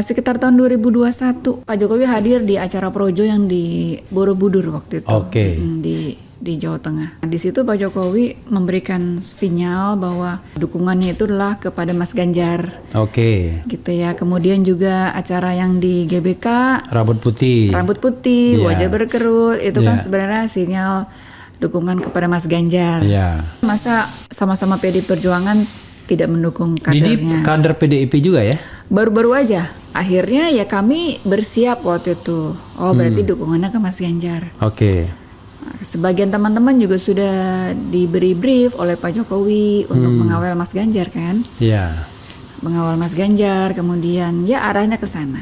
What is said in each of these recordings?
Sekitar tahun 2021, Pak Jokowi hadir di acara Projo yang di Borobudur waktu itu. Oke. Di Jawa Tengah. Di situ Pak Jokowi memberikan sinyal bahwa dukungannya itu adalah kepada Mas Ganjar. Oke. Gitu ya. Kemudian juga acara yang di GBK, Rambut putih. Iya. Wajah berkerut, itu kan Iya. sebenarnya sinyal dukungan kepada Mas Ganjar. Iya. Masa sama-sama PD Perjuangan tidak mendukung Didi kadernya? kader PDIP juga ya? Baru-baru aja. Akhirnya ya kami bersiap waktu itu. Oh berarti dukungannya ke Mas Ganjar. Oke. Sebagian teman-teman juga sudah diberi brief oleh Pak Jokowi untuk mengawal Mas Ganjar kan. Iya. Mengawal Mas Ganjar, kemudian ya arahnya ke sana.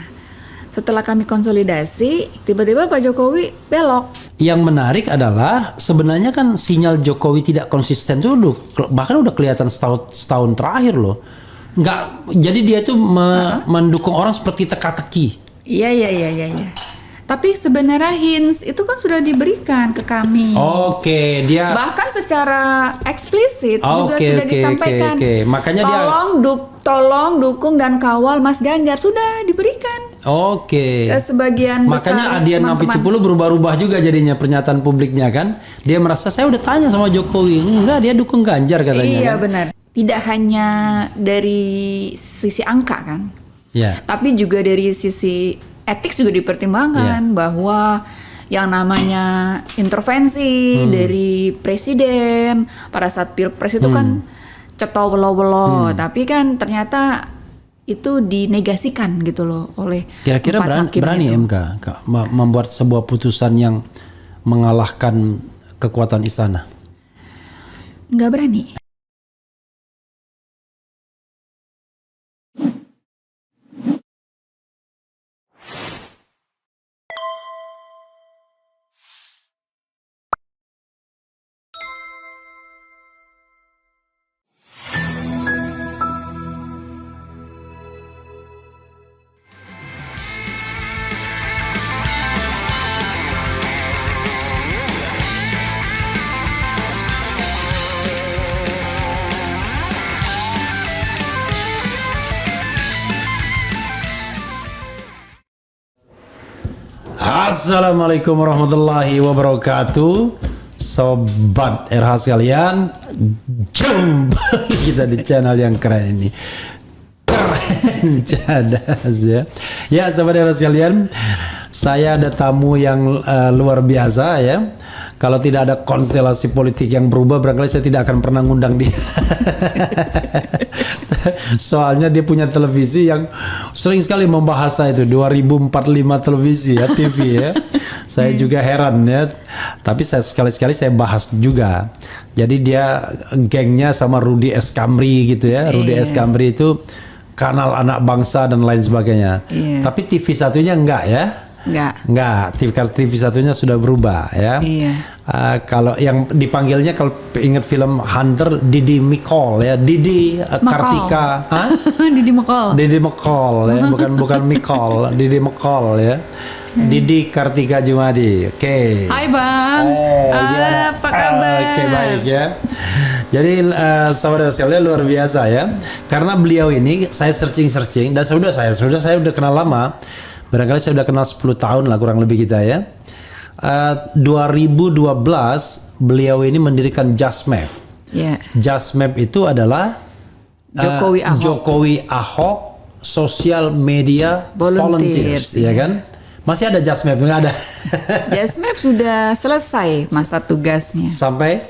Setelah kami konsolidasi, tiba-tiba Pak Jokowi belok. Yang menarik adalah sebenarnya kan sinyal Jokowi tidak konsisten itu bahkan udah kelihatan setahun terakhir loh. Jadi dia itu mendukung orang seperti teka-teki. Iya. Tapi sebenarnya hints itu kan sudah diberikan ke kami. Oke, dia Bahkan secara eksplisit juga sudah disampaikan. Makanya tolong dukung dan kawal Mas Ganjar, sudah diberikan. Oke. Ke sebagian Makanya besar Adian teman-teman. Napitupulu berubah-ubah juga jadinya pernyataan publiknya kan. Dia merasa saya udah tanya sama Jokowi, enggak dia dukung Ganjar katanya. Iya kan? benar. Tidak hanya dari sisi angka kan, Ya. tapi juga dari sisi etik juga dipertimbangkan bahwa yang namanya intervensi dari presiden pada saat pilpres itu kan cetowelo-welo, tapi kan ternyata itu dinegasikan gitu loh oleh Kira-kira empat hakim berani itu. MK Kak, membuat sebuah putusan yang mengalahkan kekuatan istana? Nggak berani. Assalamualaikum warahmatullahi wabarakatuh. Sobat RH sekalian, kembali kita di channel yang keren ini. Keren cadas ya. Ya sobat RH sekalian, saya ada tamu yang luar biasa ya. Kalau tidak ada konstelasi politik yang berubah, barangkali saya tidak akan pernah ngundang dia. Soalnya dia punya televisi yang sering sekali membahas saya itu 2045 televisi ya, TV ya. Saya juga heran ya. Tapi saya sekali-sekali saya bahas juga. Jadi dia gengnya sama Rudy S. Kamri gitu ya. Rudy S. Kamri itu kanal anak bangsa dan lain sebagainya. Tapi TV satunya enggak ya. Enggak, TV satunya sudah berubah ya. Kalau yang dipanggilnya kalau ingat film Hunter, Didi Mikol ya, Didi Kartika, Didi Mekol ya, bukan Mikol, Didi Mekol ya. Didi Kartika Jumadi. Oke. Hai Bang. Gimana? Apa kabar? Oke, baik ya. Jadi saudara sekalian luar biasa ya. Karena beliau ini saya searching dan saya udah kenal lama. Barangkali saya udah kenal 10 tahun lah kurang lebih kita ya. 2012 beliau ini mendirikan JustMap. JustMap itu adalah Jokowi Ahok Social Media Volunteers ya kan? Masih ada JustMap? Nggak ada. JustMap sudah selesai masa tugasnya. Sampai?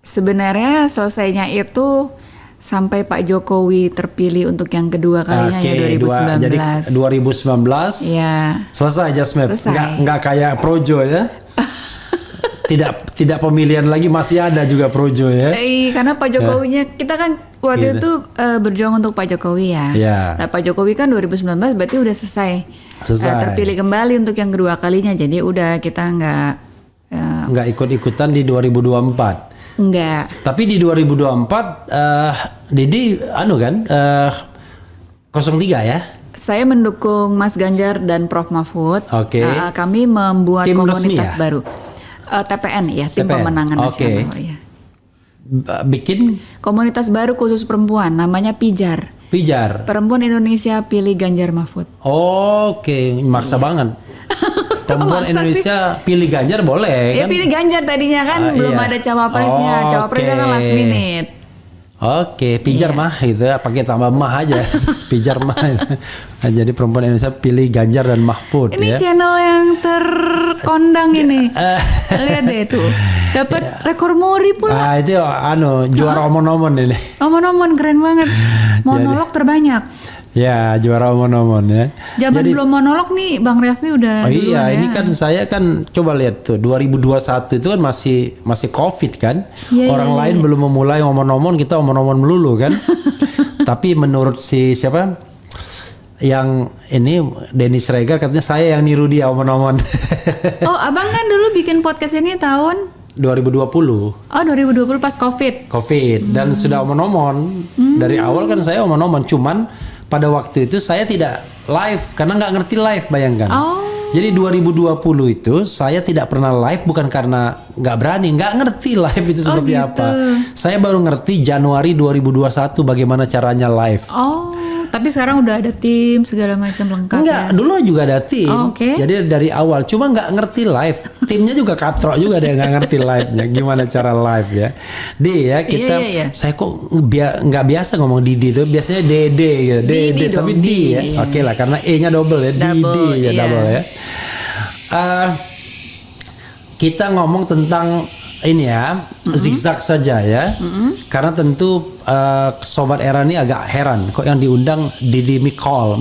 Sebenarnya selesainya itu sampai Pak Jokowi terpilih untuk yang kedua kalinya ya 2019. Jadi 2019 selesai JustMap. Nggak kayak Projo ya. tidak pemilihan lagi, masih ada juga Projo ya. Karena Pak Jokowinya kita kan waktu itu berjuang untuk Pak Jokowi ya. Nah, Pak Jokowi kan 2019 berarti udah selesai. Terpilih kembali untuk yang kedua kalinya. Jadi udah kita nggak ikut-ikutan di 2024. Enggak. Tapi di 2024 Didi kan 03 ya. Saya mendukung Mas Ganjar dan Prof Mahfud. Kami membuat tim komunitas resmi ya? baru. TPN ya, tim pemenangan nasional ya. Bikin komunitas baru khusus perempuan namanya Pijar. Pijar. Perempuan Indonesia pilih Ganjar Mahfud. Oke, maksa banget. Perempuan Maksa Indonesia pilih Ganjar boleh Ya kan? pilih Ganjar tadinya kan belum iya. ada cawapresnya. Oh, Cawapresnya kan oke. last minute. Oke, pijar mah gitu ya, pakai tambah mah aja. Pijar mah. Nah, jadi perempuan Indonesia pilih Ganjar dan Mahfud Ini ya. channel yang terkondang ini. Lihat deh tuh. Dapat rekor muri pula. Ah itu juara omon-omon ini. Omon-omon keren banget. Monolog terbanyak. Ya, juara omon-omon ya. Zaman belum monolog nih Bang Refli udah Oh iya, duluan ini ya. kan saya kan coba lihat tuh 2021 itu kan masih Covid kan. Iya, Orang iya, lain belum memulai omon-omon, kita omon-omon melulu kan. Tapi menurut si siapa? Yang ini Denny Sregar katanya saya yang niru dia omon-omon. Oh, Abang kan dulu bikin podcast ini tahun 2020 Oh 2020 pas Covid. dan sudah omon-omon. Dari awal kan saya omon-omon, cuman pada waktu itu saya tidak live karena nggak ngerti live, bayangkan. Oh. Jadi 2020 itu saya tidak pernah live bukan karena nggak berani, nggak ngerti live itu seperti gitu. apa. Saya baru ngerti Januari 2021 bagaimana caranya live. Oh, tapi sekarang udah ada tim segala macam lengkap. Enggak, Ya? dulu juga ada tim. Oh, oke. Jadi dari awal, cuma nggak ngerti live. Timnya juga katrok juga, dia nggak ngerti live-nya. Gimana cara live ya? Ya kita, Iya. saya kok nggak biasa ngomong Didi tuh, biasanya Dede gitu. Dede, Didi tapi dong, Di ya. Di. Oke lah, karena E-nya double ya, Double, Didi ya, iya. double ya. Kita ngomong tentang ini ya, zigzag saja ya. Karena tentu Sobat Era ini agak heran kok yang diundang Didi McCall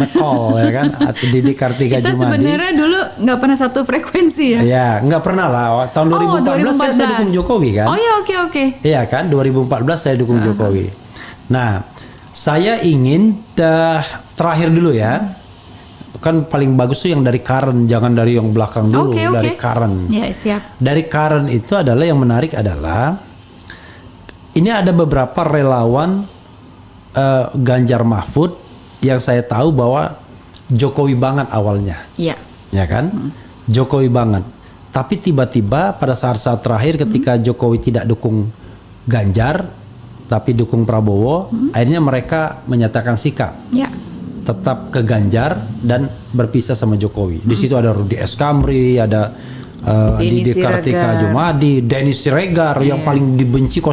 ya kan, atau Didi Kartika Kita Jumadi. sebenarnya dulu nggak pernah satu frekuensi ya. Ya, nggak pernah lah. Tahun 2014 saya dukung Jokowi kan. Oh iya, oke. Iya kan, 2014 saya dukung Jokowi. Nah, saya ingin terakhir dulu ya. Kan paling bagus tuh yang dari Karen, jangan dari yang belakang dulu, Oke. dari Karen. Ya siap. Dari Karen itu adalah yang menarik adalah ini ada beberapa relawan Ganjar Mahfud yang saya tahu bahwa Jokowi banget awalnya. Iya. Ya kan? Jokowi banget. Tapi tiba-tiba pada saat-saat terakhir ketika Jokowi tidak dukung Ganjar tapi dukung Prabowo, akhirnya mereka menyatakan sikap Ya. tetap ke Ganjar dan berpisah sama Jokowi. Di situ ada Rudi Eskamri, ada Denny Didi Kartika Siregar. Jumadi, Denny Siregar yang paling dibenci 01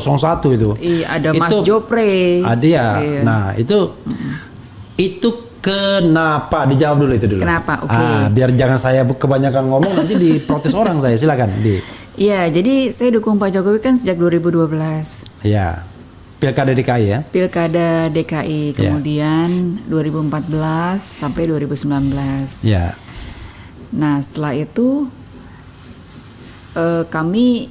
itu. Iya, ada Mas Itu Jopre. ada ya. Iya. Nah, itu kenapa? Dijawab dulu itu dulu. Kenapa? Oke. Biar jangan saya kebanyakan ngomong nanti diprotes orang saya. Silakan, Di. Iya, jadi saya dukung Pak Jokowi kan sejak 2012. Ya. Pilkada DKI ya. Pilkada DKI, Ya. kemudian 2014 sampai 2019. Ya. Nah, setelah itu kami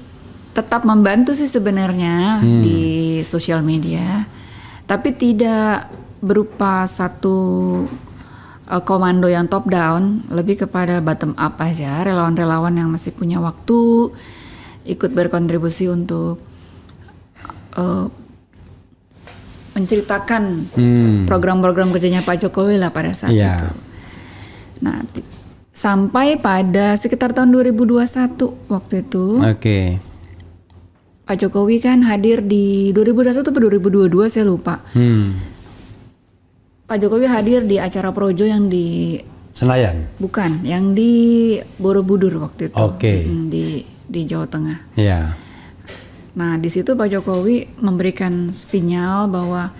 tetap membantu sih sebenarnya di sosial media, tapi tidak berupa satu komando yang top down, lebih kepada bottom up aja, relawan-relawan yang masih punya waktu ikut berkontribusi untuk menceritakan program-program kerjanya Pak Jokowi lah pada saat Iya. itu. Nah, sampai pada sekitar tahun 2021 waktu itu, Oke. Pak Jokowi kan hadir di 2021 atau 2022 saya lupa. Pak Jokowi hadir di acara Projo yang di Senayan. bukan, yang di Borobudur waktu itu. Oke. Di Jawa Tengah. Ya. Nah, di situ Pak Jokowi memberikan sinyal bahwa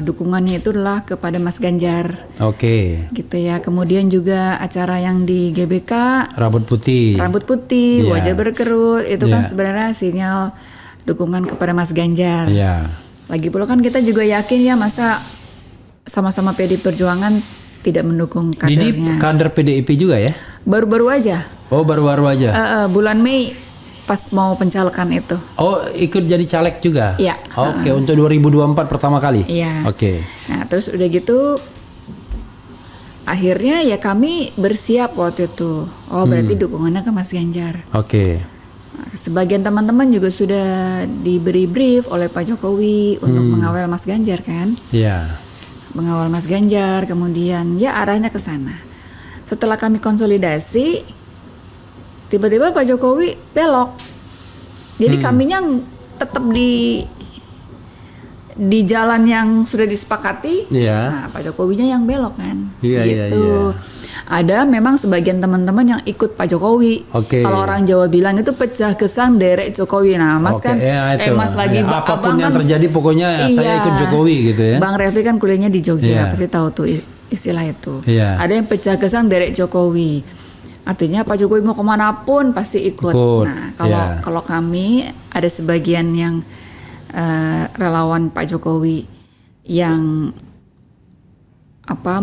dukungannya itu adalah kepada Mas Ganjar, Oke. gitu ya. Kemudian juga acara yang di GBK, Rambut putih. rambut putih, Iya. wajah berkerut, itu kan Iya. sebenarnya sinyal dukungan kepada Mas Ganjar. Ya. Lagi pula kan kita juga yakin ya, masa sama-sama PD Perjuangan tidak mendukung Didi kadernya. kader PDIP juga ya? Baru-baru aja, Oh, baru-baru aja. bulan Mei pas mau pencalekan itu. Oh, ikut jadi caleg juga? Iya. Oke, untuk 2024 pertama kali? Iya. Oke. Nah, terus udah gitu akhirnya ya kami bersiap waktu itu. Oh, berarti dukungannya ke Mas Ganjar. Oke. Nah, sebagian teman-teman juga sudah diberi brief oleh Pak Jokowi untuk mengawal Mas Ganjar kan. Iya. Mengawal Mas Ganjar, kemudian ya arahnya ke sana. Setelah kami konsolidasi, tiba-tiba Pak Jokowi belok. Jadi kaminya tetap di jalan yang sudah disepakati, Iya. nah Pak Jokowinya yang belok kan, Iya, iya, gitu. iya. Ada memang sebagian teman-teman yang ikut Pak Jokowi. Oke. Kalau orang Jawa bilang itu pecah gesang derek Jokowi. Nah, Mas Oke, kan, ya, itu. Mas lagi Ya, apapun abang yang kan, terjadi pokoknya saya ikut Jokowi gitu ya. Bang Refli kan kuliahnya di Iya. Jogja, pasti tahu tuh istilah itu. Iya. Ada yang pecah gesang derek Jokowi. Artinya Pak Jokowi mau kemanapun pasti ikut. Ikut, Nah, iya. kalau kami ada sebagian yang relawan Pak Jokowi yang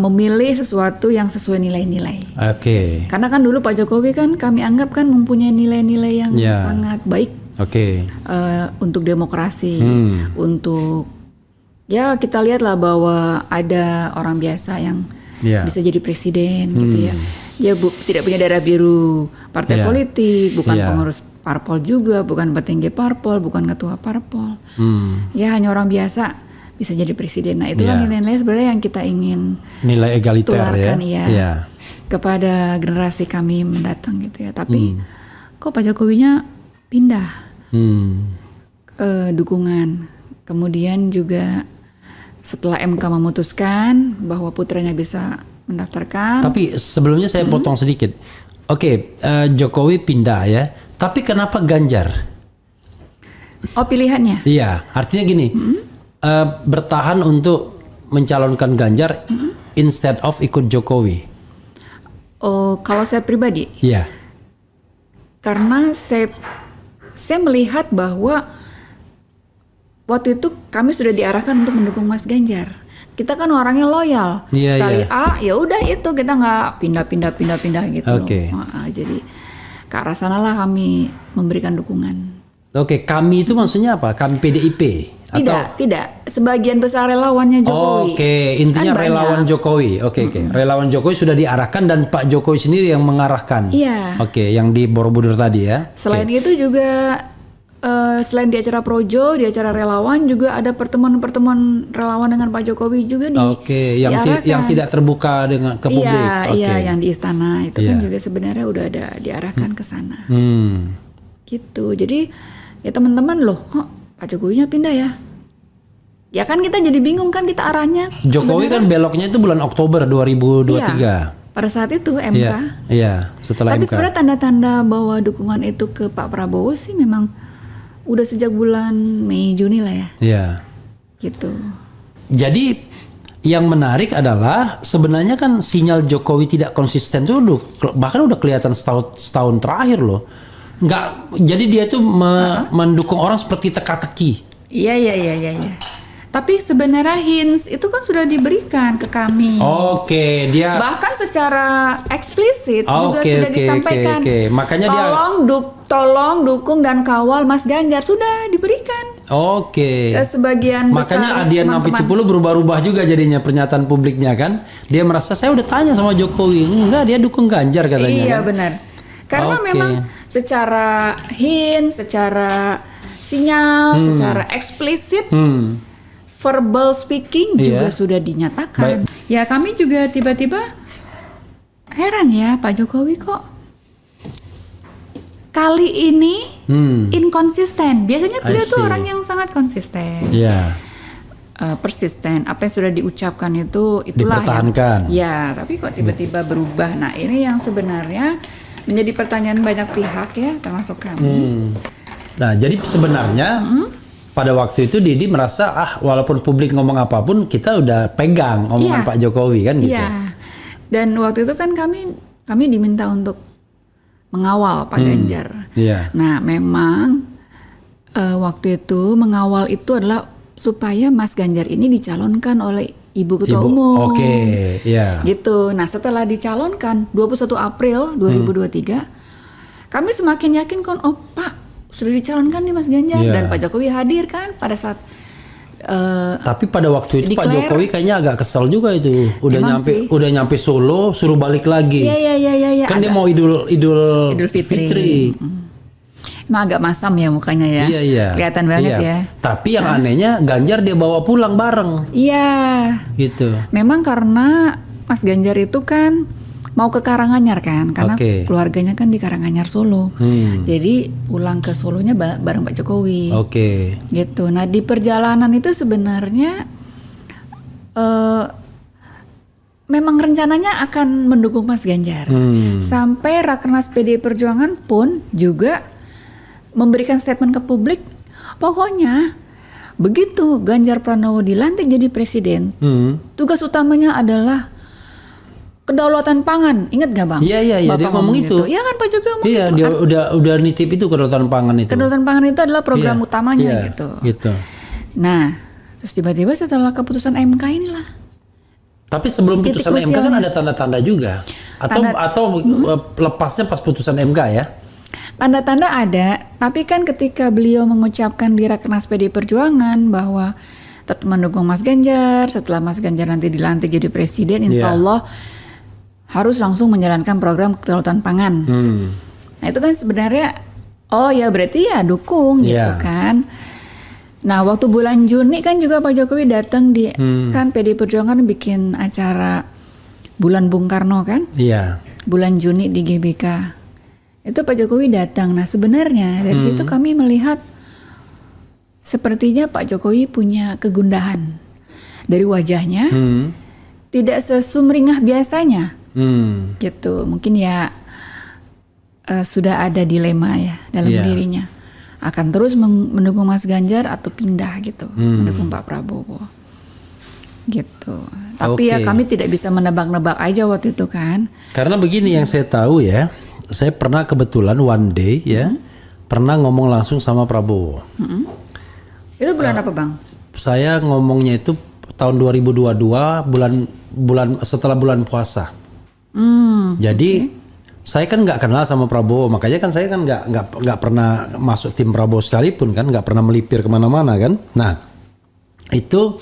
memilih sesuatu yang sesuai nilai-nilai. Oke. Karena kan dulu Pak Jokowi kan kami anggap kan mempunyai nilai-nilai yang Ya. sangat baik Oke. untuk demokrasi, untuk ya kita lihatlah bahwa ada orang biasa yang Ya. bisa jadi presiden gitu ya. Dia tidak punya darah biru partai Ya. politik, bukan Ya. pengurus parpol juga, bukan petinggi parpol, bukan ketua parpol. Hmm. Ya hanya orang biasa bisa jadi presiden. Nah itu kan Ya. nilai-nilai sebenarnya yang kita ingin Nilai egaliter tularkan ya. ya Iya. kepada generasi kami mendatang gitu ya. Tapi kok Pak Jokowinya pindah Hmm. dukungan. Kemudian juga setelah MK memutuskan bahwa putranya bisa mendaftarkan. Tapi sebelumnya saya potong sedikit. Oke, Jokowi pindah ya. Tapi kenapa Ganjar? Oh pilihannya? Iya, artinya gini. Bertahan untuk mencalonkan Ganjar instead of ikut Jokowi. Oh kalau saya pribadi, Iya. karena saya melihat bahwa waktu itu kami sudah diarahkan untuk mendukung Mas Ganjar. Kita kan orangnya loyal. Iya, Sekali iya. A ya udah itu kita nggak pindah gitu Oke. loh. Jadi ke arah sanalah kami memberikan dukungan. Oke, kami itu maksudnya apa? Kami PDIP Tidak. Sebagian besar relawannya Jokowi. Oke, intinya Kan banyak. relawan Jokowi. Oke. Relawan Jokowi sudah diarahkan dan Pak Jokowi sendiri yang mengarahkan. Iya. Oke, yang di Borobudur tadi ya. Selain itu juga selain di acara Projo, di acara relawan juga ada pertemuan-pertemuan relawan dengan Pak Jokowi juga Oke, yang diarahkan. tidak terbuka dengan ke publik. Oke. Iya, yang di istana itu kan Iya. juga sebenarnya udah ada diarahkan ke sana. Hmm. Gitu. Jadi ya teman-teman loh, kok Pak Jokowinya pindah ya? Ya kan kita jadi bingung kan kita arahnya. Jokowi kan beloknya itu bulan Oktober 2023. Iya, pada saat itu MK. Iya, setelah Tapi MK. sebenarnya tanda-tanda bahwa dukungan itu ke Pak Prabowo sih memang udah sejak bulan Mei Juni lah ya. Iya. Gitu. Jadi yang menarik adalah sebenarnya kan sinyal Jokowi tidak konsisten itu bahkan udah kelihatan setahun terakhir loh. Jadi dia tuh mendukung orang seperti teka-teki. Iya. Tapi sebenarnya hints itu kan sudah diberikan ke kami. Oke, dia Bahkan secara eksplisit juga sudah disampaikan. Oke. Makanya dia Tolong dukung dan kawal Mas Ganjar, sudah diberikan. Oke. Ke sebagian Makanya besar Adian teman-teman. Napitupulu berubah-ubah juga jadinya pernyataan publiknya kan. Dia merasa saya udah tanya sama Jokowi, enggak dia dukung Ganjar katanya. Iya kan? benar. Karena Oke. memang secara hint, secara sinyal, secara eksplisit, verbal speaking juga Iya. sudah dinyatakan. Ya kami juga tiba-tiba heran ya Pak Jokowi kok kali ini inkonsisten. Biasanya beliau tuh see. orang yang sangat konsisten. Iya. Persisten, apa yang sudah diucapkan itu itulah Dipertahankan. ya tapi kok tiba-tiba berubah. Nah ini yang sebenarnya menjadi pertanyaan banyak pihak ya termasuk kami. Nah, jadi sebenarnya pada waktu itu Didi merasa walaupun publik ngomong apapun kita udah pegang omongan Iya. Pak Jokowi kan gitu. Iya. Dan waktu itu kan kami diminta untuk mengawal Pak Ganjar. Iya. Nah memang waktu itu mengawal itu adalah supaya Mas Ganjar ini dicalonkan oleh Ibu Ketua Umum. Oke, iya. Gitu. Nah setelah dicalonkan 21 April 2023, kami semakin yakin kan, oh Pak sudah dicalonkan nih Mas Ganjar. Iya. Dan Pak Jokowi hadir kan pada saat Tapi pada waktu itu Pak declare. Jokowi kayaknya agak kesel juga itu. Emang sih. Udah nyampe Solo suruh balik lagi. Iya. Kan dia mau Idul Fitri. Emang agak masam ya mukanya ya. Iya. Kelihatan banget Iya. ya. Tapi yang anehnya Ganjar dia bawa pulang bareng Iya. gitu. Memang karena Mas Ganjar itu kan mau ke Karanganyar kan, karena Oke. keluarganya kan di Karanganyar Solo. Jadi pulang ke Solonya bareng Pak Jokowi. Oke. Gitu. Nah di perjalanan itu sebenarnya memang rencananya akan mendukung Mas Ganjar. Sampai Rakernas PDI Perjuangan pun juga memberikan statement ke publik, pokoknya begitu Ganjar Pranowo dilantik jadi presiden, tugas utamanya adalah kedaulatan pangan. Ingat gak Bang? Iya, dia Bapak ngomong itu. Iya kan Pak Jokowi ngomong Iya, gitu. dia udah nitip itu kedaulatan pangan itu. Kedaulatan pangan itu adalah program Iya, utamanya iya, gitu. Gitu. Nah, terus tiba-tiba setelah keputusan MK inilah. Tapi sebelum Titik putusan MK kan krusialnya. ada tanda-tanda juga. Atau lepasnya pas putusan MK ya. Tanda-tanda ada, tapi kan ketika beliau mengucapkan di Rakernas PDI Perjuangan bahwa tetap mendukung Mas Ganjar, setelah Mas Ganjar nanti dilantik jadi presiden, insya Iya. Allah harus langsung menjalankan program kedaulatan pangan. Nah itu kan sebenarnya, oh ya berarti ya dukung gitu Iya. kan. Nah waktu bulan Juni kan juga Pak Jokowi datang di, kan PDI Perjuangan bikin acara Bulan Bung Karno kan, Iya. bulan Juni di GBK. Itu Pak Jokowi datang. Nah sebenarnya dari situ kami melihat sepertinya Pak Jokowi punya kegundahan dari wajahnya, tidak sesumringah biasanya, gitu. Mungkin ya sudah ada dilema ya dalam Iya. dirinya, akan terus mendukung Mas Ganjar atau pindah gitu, mendukung Pak Prabowo, gitu. Tapi ya Oke. kami tidak bisa menebak-nebak aja waktu itu kan. Karena begini yang saya tahu ya, saya pernah kebetulan one day ya, pernah ngomong langsung sama Prabowo. Itu bulan apa Bang? Saya ngomongnya itu tahun 2022 bulan setelah bulan puasa. Jadi saya kan nggak kenal sama Prabowo, makanya kan saya kan nggak pernah masuk tim Prabowo sekalipun kan, nggak pernah melipir kemana-mana kan. Nah itu,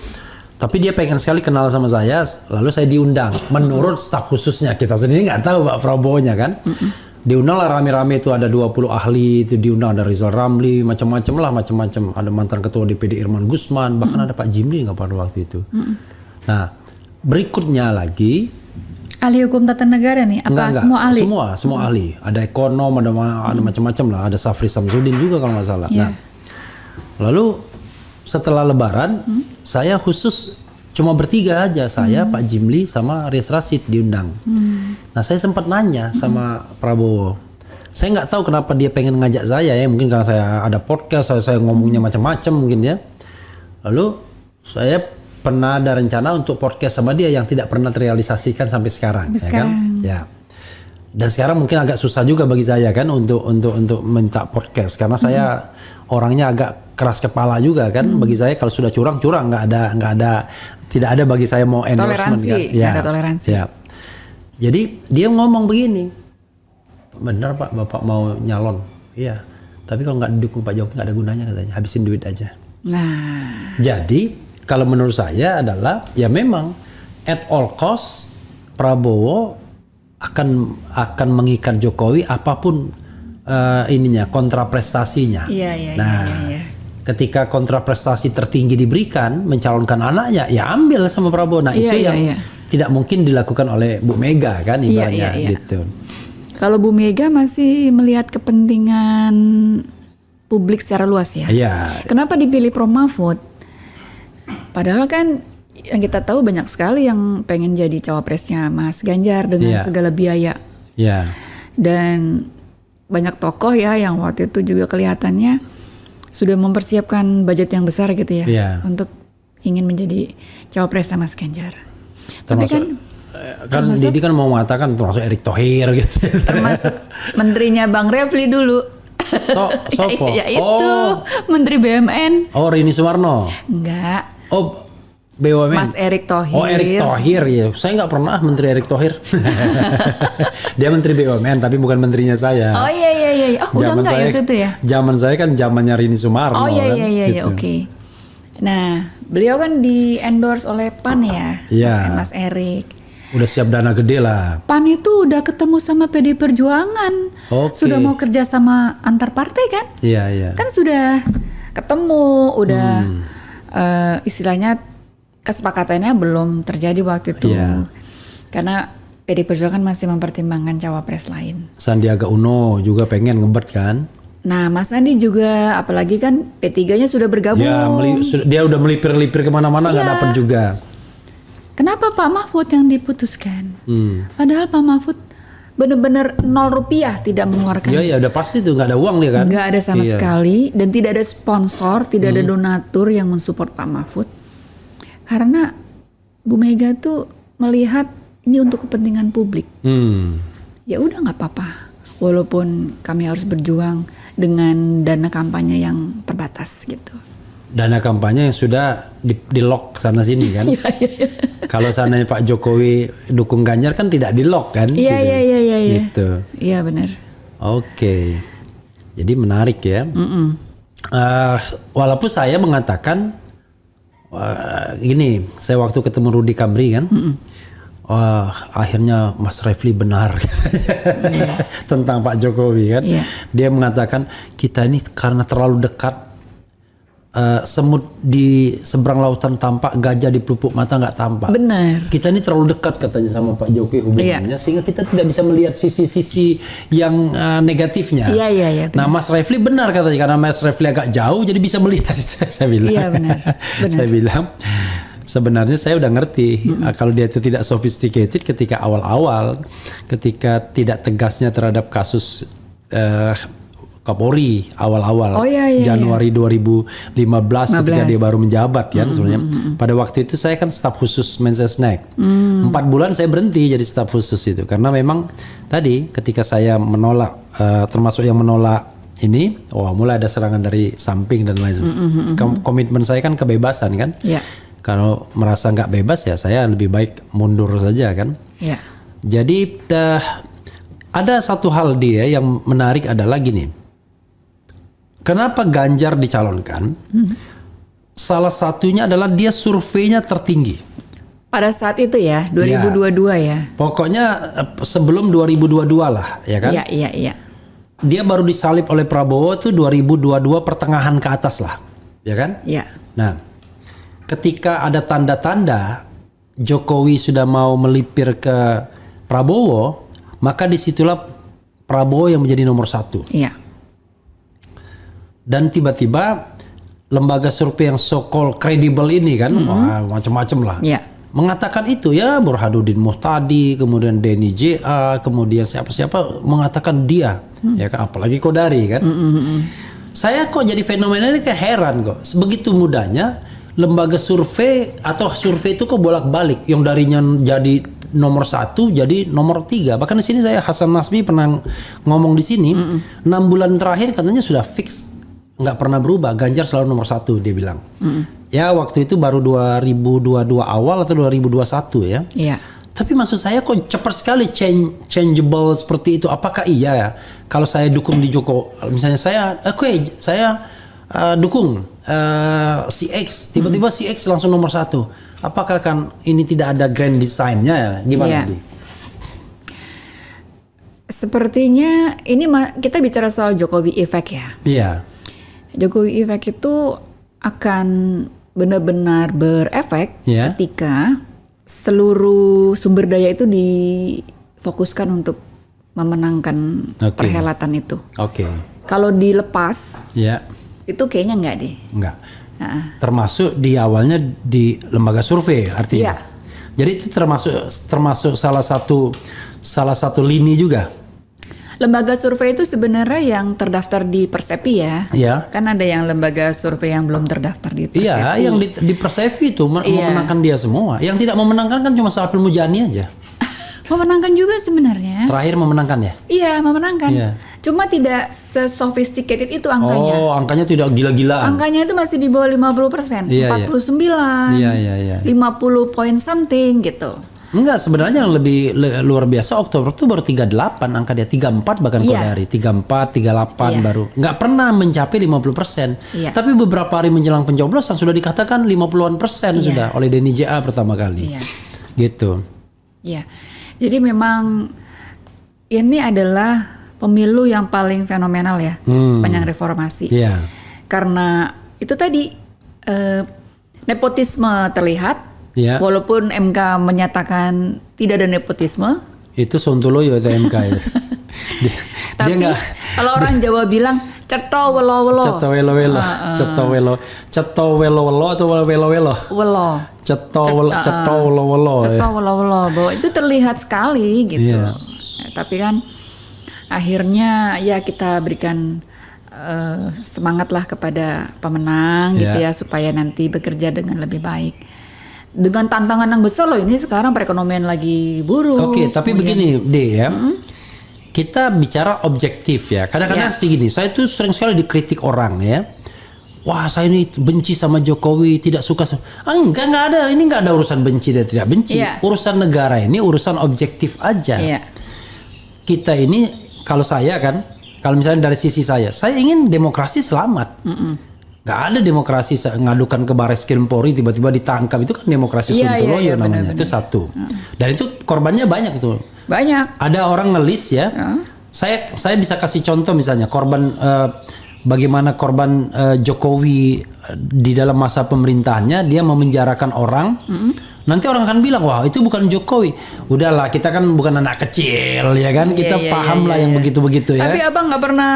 tapi dia pengen sekali kenal sama saya, lalu saya diundang. Menurut staf khususnya, kita sendiri nggak tahu Pak Prabowo-nya kan. Diundang lah rame-rame itu, ada 20 ahli itu diundang, ada Rizal Ramli, macam-macam. Ada mantan ketua DPD Irman Gusman, bahkan ada Pak Jimli nggak pada waktu itu. Nah berikutnya lagi, Ahli hukum tata negara nih? Apa enggak, semua ahli? Semua ahli. Ada ekonom, ada macam-macam lah. Ada Safri Samsudin juga kalau nggak salah. Iya. Nah, lalu setelah Lebaran, saya khusus cuma bertiga aja, saya, Pak Jimli, sama Riz Rasid diundang. Nah, saya sempat nanya sama Prabowo. Saya nggak tahu kenapa dia pengen ngajak saya ya. Mungkin karena saya ada podcast, saya ngomongnya macam-macam mungkin ya. Lalu saya pernah ada rencana untuk podcast sama dia yang tidak pernah terrealisasikan sampai sekarang, Sampai ya kan? sekarang. Ya. Dan sekarang mungkin agak susah juga bagi saya kan untuk minta podcast karena saya orangnya agak keras kepala juga kan. Bagi saya kalau sudah curang tidak ada bagi saya mau endorsement Toleransi, kan. nggak ada toleransi. Ya. Jadi dia ngomong begini, benar Pak, Bapak mau nyalon, iya. Tapi kalau nggak didukung Pak Jokowi nggak ada gunanya katanya, habisin duit aja. Nah, Jadi kalau menurut saya adalah ya memang at all cost Prabowo akan mengikat Jokowi apapun kontraprestasinya. iya. Ketika kontraprestasi tertinggi diberikan mencalonkan anaknya, ya ambil sama Prabowo. Nah Iya, itu iya, yang iya. tidak mungkin dilakukan oleh Bu Mega kan ibaratnya iya. gitu. Kalau Bu Mega masih melihat kepentingan publik secara luas ya. Iya. Kenapa dipilih Prof Mahfud? Padahal kan yang kita tahu banyak sekali yang pengen jadi cawapresnya Mas Ganjar dengan Iya. segala biaya. Ya. Dan banyak tokoh ya yang waktu itu juga kelihatannya sudah mempersiapkan budget yang besar gitu ya, Iya. untuk ingin menjadi cawapres Mas Ganjar. Tapi Termasuk kan Didi kan mau mengatakan termasuk Erick Thohir gitu. termasuk menterinya Bang Refli dulu. Sopo? Ya itu, Menteri BUMN. Oh, Rini Sumarno. Enggak, Oh, BUMN. Mas Erick Thohir. Oh, Erick Thohir ya. Saya nggak pernah Menteri Erick Thohir. Dia Menteri BUMN tapi bukan menterinya saya. Oh iya. Oh udah enggak ya waktu itu ya? Zaman saya kan zamannya Rini Sumarno. Oh iya kan, iya gitu. oke. Nah, beliau kan di endorse oleh PAN ya, Iya. Mas Erick. Udah siap dana gede lah. PAN itu udah ketemu sama PD Perjuangan. Oke. Sudah mau kerja sama antar partai kan? Iya. Kan sudah ketemu, udah istilahnya kesepakatannya belum terjadi waktu itu. Iya. Karena PD Perjuangan masih mempertimbangkan cawapres lain. Sandiaga Uno juga pengen ngebet kan? Nah, Mas Andi juga, apalagi kan P3-nya sudah bergabung. Ya, dia udah melipir-lipir kemana-mana nggak dapat juga. Kenapa Pak Mahfud yang diputuskan? Padahal Pak Mahfud benar-benar 0 rupiah tidak mengeluarkan. Iya, udah pasti tuh nggak ada uang dia kan? Nggak ada sama sekali, dan tidak ada sponsor, tidak ada donatur yang mensupport Pak Mahfud. Karena Bu Mega tuh melihat ini untuk kepentingan publik. Ya udah nggak apa-apa, walaupun kami harus berjuang dengan dana kampanye yang terbatas gitu. Dana kampanye yang sudah di lock sana sini kan? Kalau sananya Pak Jokowi dukung Ganjar kan tidak di lock kan? Iya. Gitu. Iya benar. Oke. Jadi menarik ya. Walaupun saya mengatakan gini, saya waktu ketemu Rudy Kamri kan, akhirnya Mas Refli benar tentang Pak Jokowi kan. Dia mengatakan kita ini karena terlalu dekat, semut di seberang lautan tampak, gajah di pelupuk mata nggak tampak. Benar. Kita ini terlalu dekat katanya sama Pak Jokowi hubungannya, sehingga kita tidak bisa melihat sisi-sisi yang negatifnya. Iya. Nah, Mas Refli benar katanya, karena Mas Refli agak jauh jadi bisa melihat. Saya bilang. Iya benar. Saya bilang sebenarnya saya udah ngerti kalau dia itu tidak sophisticated ketika awal-awal, ketika tidak tegasnya terhadap kasus Kapolri awal-awal Januari 2015 ketika dia baru menjabat kan sebenarnya. Pada waktu itu saya kan staf khusus Mensesnek. 4 bulan saya berhenti jadi staf khusus itu karena memang tadi ketika saya menolak, termasuk yang menolak ini, mulai ada serangan dari samping dan lain sebagainya. Komitmen saya kan kebebasan kan. Kalau merasa nggak bebas ya saya lebih baik mundur saja kan. Jadi ada satu hal dia yang menarik adalah gini. Kenapa Ganjar dicalonkan? Salah satunya adalah dia surveinya tertinggi. Pada saat itu ya, 2022 ya. Pokoknya sebelum 2022 lah, ya kan? Iya. Dia baru disalib oleh Prabowo itu 2022 pertengahan ke atas lah, ya kan? Iya. Nah, ketika ada tanda-tanda Jokowi sudah mau melipir ke Prabowo, maka disitulah Prabowo yang menjadi nomor 1. Iya. Dan tiba-tiba lembaga survei yang so-called kredibel ini kan, macam-macam lah, mengatakan itu ya, Burhanuddin Muhtadi, kemudian Denny J.A, kemudian siapa-siapa mengatakan dia, ya kan, apalagi Kodari kan. Saya kok jadi fenomena ini kayak heran kok, begitu mudahnya lembaga survei atau survei itu kok bolak-balik, yang darinya jadi nomor 1 jadi nomor 3. Bahkan di sini saya Hasan Nasbi pernah ngomong di sini, 6 bulan terakhir katanya sudah fix, nggak pernah berubah, Ganjar selalu nomor 1 dia bilang. Ya waktu itu baru 2022 awal atau 2021 ya. Tapi maksud saya kok cepat sekali changeable seperti itu. Apakah iya ya kalau saya dukung di Joko, misalnya saya dukung si X, tiba-tiba si X langsung nomor 1. Apakah kan ini tidak ada grand design-nya ya? Gimana Di? Sepertinya ini kita bicara soal Jokowi effect ya. Iya. Jokowi effect itu akan benar-benar berefek ketika seluruh sumber daya itu difokuskan untuk memenangkan perhelatan itu. Kalau dilepas, itu kayaknya enggak deh. Enggak. Termasuk di awalnya di lembaga survei artinya. Jadi itu termasuk salah satu lini juga. Lembaga survei itu sebenarnya yang terdaftar di Persepi ya. Kan ada yang lembaga survei yang belum terdaftar di Persepi. Iya, yang di Persepi itu memenangkan dia semua. Yang tidak memenangkan kan cuma Saiful Mujani aja. Memenangkan juga sebenarnya. Terakhir memenangkan ya? Iya, memenangkan. Cuma tidak se-sophisticated itu angkanya. Oh, angkanya tidak gila-gilaan. Angkanya itu masih di bawah 50%. 49. 50 point something gitu. Enggak, sebenarnya yang lebih luar biasa Oktober itu baru 38 angka dia, 34 bahkan Kodari, 34, 38 baru. Enggak pernah mencapai 50%. Tapi beberapa hari menjelang pencoblosan sudah dikatakan 50-an% sudah oleh Denny J.A pertama kali. Gitu. Iya. Jadi memang ini adalah pemilu yang paling fenomenal ya sepanjang reformasi. Karena itu tadi nepotisme terlihat. Walaupun MK menyatakan tidak ada nepotisme, Itu Sontoloyo itu MK itu. Dia Tapi nggak kalau orang Jawa bilang cetho welo-welo. Cetho welo-welo. Cetho welo-welo atau welo-welo? Welo. Cetho welo-welo. Cetho welo-welo. Bahwa itu terlihat sekali gitu. Iya. Tapi kan akhirnya ya kita berikan semangatlah kepada pemenang gitu ya, supaya nanti bekerja dengan lebih baik. Dengan tantangan yang besar loh ini sekarang, perekonomian lagi buruk. Oke, tapi begini deh ya. Kita bicara objektif ya. Kadang-kadang segini, saya tuh sering sekali dikritik orang ya. Wah, saya ini benci sama Jokowi, tidak suka. Enggak ada. Ini enggak ada urusan benci dan tidak benci. Urusan negara ini urusan objektif aja. Kita ini, kalau saya kan, kalau misalnya dari sisi saya ingin demokrasi selamat. Nggak ada demokrasi ngadukan ke Baris Krim Polri tiba-tiba ditangkap, itu kan demokrasi Sontoloyo namanya. Bener. Itu satu. Dan itu korbannya banyak tuh. Banyak. Ada orang ngelis ya. Saya bisa kasih contoh misalnya korban bagaimana korban Jokowi di dalam masa pemerintahannya, dia memenjarakan orang. Nanti orang akan bilang, wah itu bukan Jokowi. Udahlah, kita kan bukan anak kecil ya kan. Kita paham lah yang begitu-begitu ya. Tapi abang nggak pernah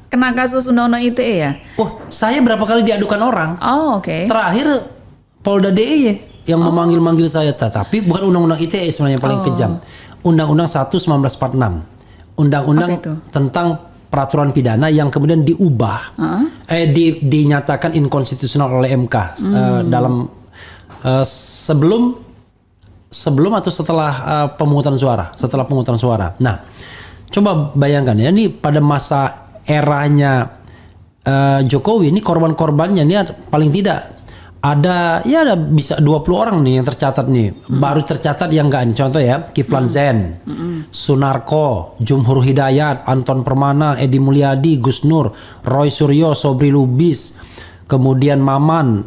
kena kasus undang-undang ITE ya? Oh, saya berapa kali diadukan orang. Oh, oke. Terakhir Polda DIY yang memanggil-manggil saya. Tapi bukan undang-undang ITE sebenarnya paling kejam. Undang-undang 1 1946. Undang-undang tentang peraturan pidana yang kemudian diubah. Dinyatakan inkonstitusional oleh MK dalam sebelum atau setelah pemungutan suara. Setelah pemungutan suara. Nah, coba bayangkan ya, ini pada masa eranya Jokowi, ini korban-korbannya ini paling tidak ada bisa 20 orang nih yang tercatat nih. Baru tercatat yang enggak, ini contoh ya, Kiflan Zen, Sunarko, Jumhur Hidayat, Anton Permana, Edi Mulyadi, Gus Nur, Roy Suryo, Sobri Lubis, kemudian Maman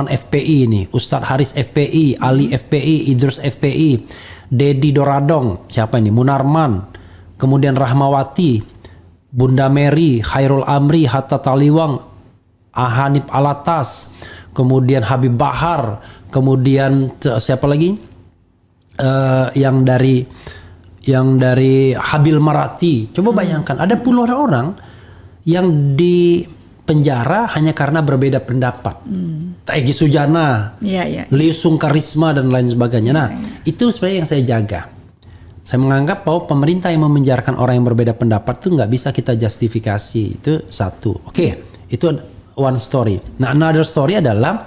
FPI ini, Ustadz Haris FPI, Ali FPI, Idrus FPI, Dedi Doradong, siapa ini, Munarman, kemudian Rahmawati, Bunda Mary, Khairul Amri, Hatta Taliwang, Ahanif Alatas, kemudian Habib Bahar, kemudian siapa lagi? Yang dari Habil Marati. Coba bayangkan, ada puluhan orang yang di penjara hanya karena berbeda pendapat. Egy Sujana, Liu Sungkarisma dan lain sebagainya. Nah, itu sebenarnya yang saya jaga. Saya menganggap bahwa pemerintah yang memenjarakan orang yang berbeda pendapat itu nggak bisa kita justifikasi. Itu satu. Oke, itu one story. Nah, another story adalah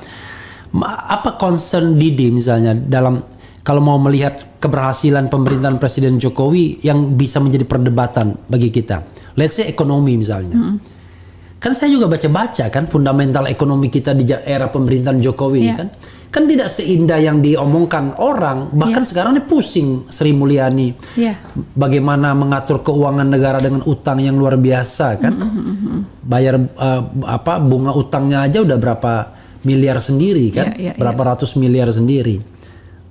apa concern Didi misalnya dalam kalau mau melihat keberhasilan pemerintahan Presiden Jokowi yang bisa menjadi perdebatan bagi kita. Let's say ekonomi misalnya. Kan saya juga baca-baca kan fundamental ekonomi kita di era pemerintahan Jokowi ini kan. Kan tidak seindah yang diomongkan orang. Bahkan sekarang ini pusing Sri Mulyani. Bagaimana mengatur keuangan negara dengan utang yang luar biasa kan. Bayar bunga utangnya aja udah berapa miliar sendiri kan. Berapa ratus miliar sendiri.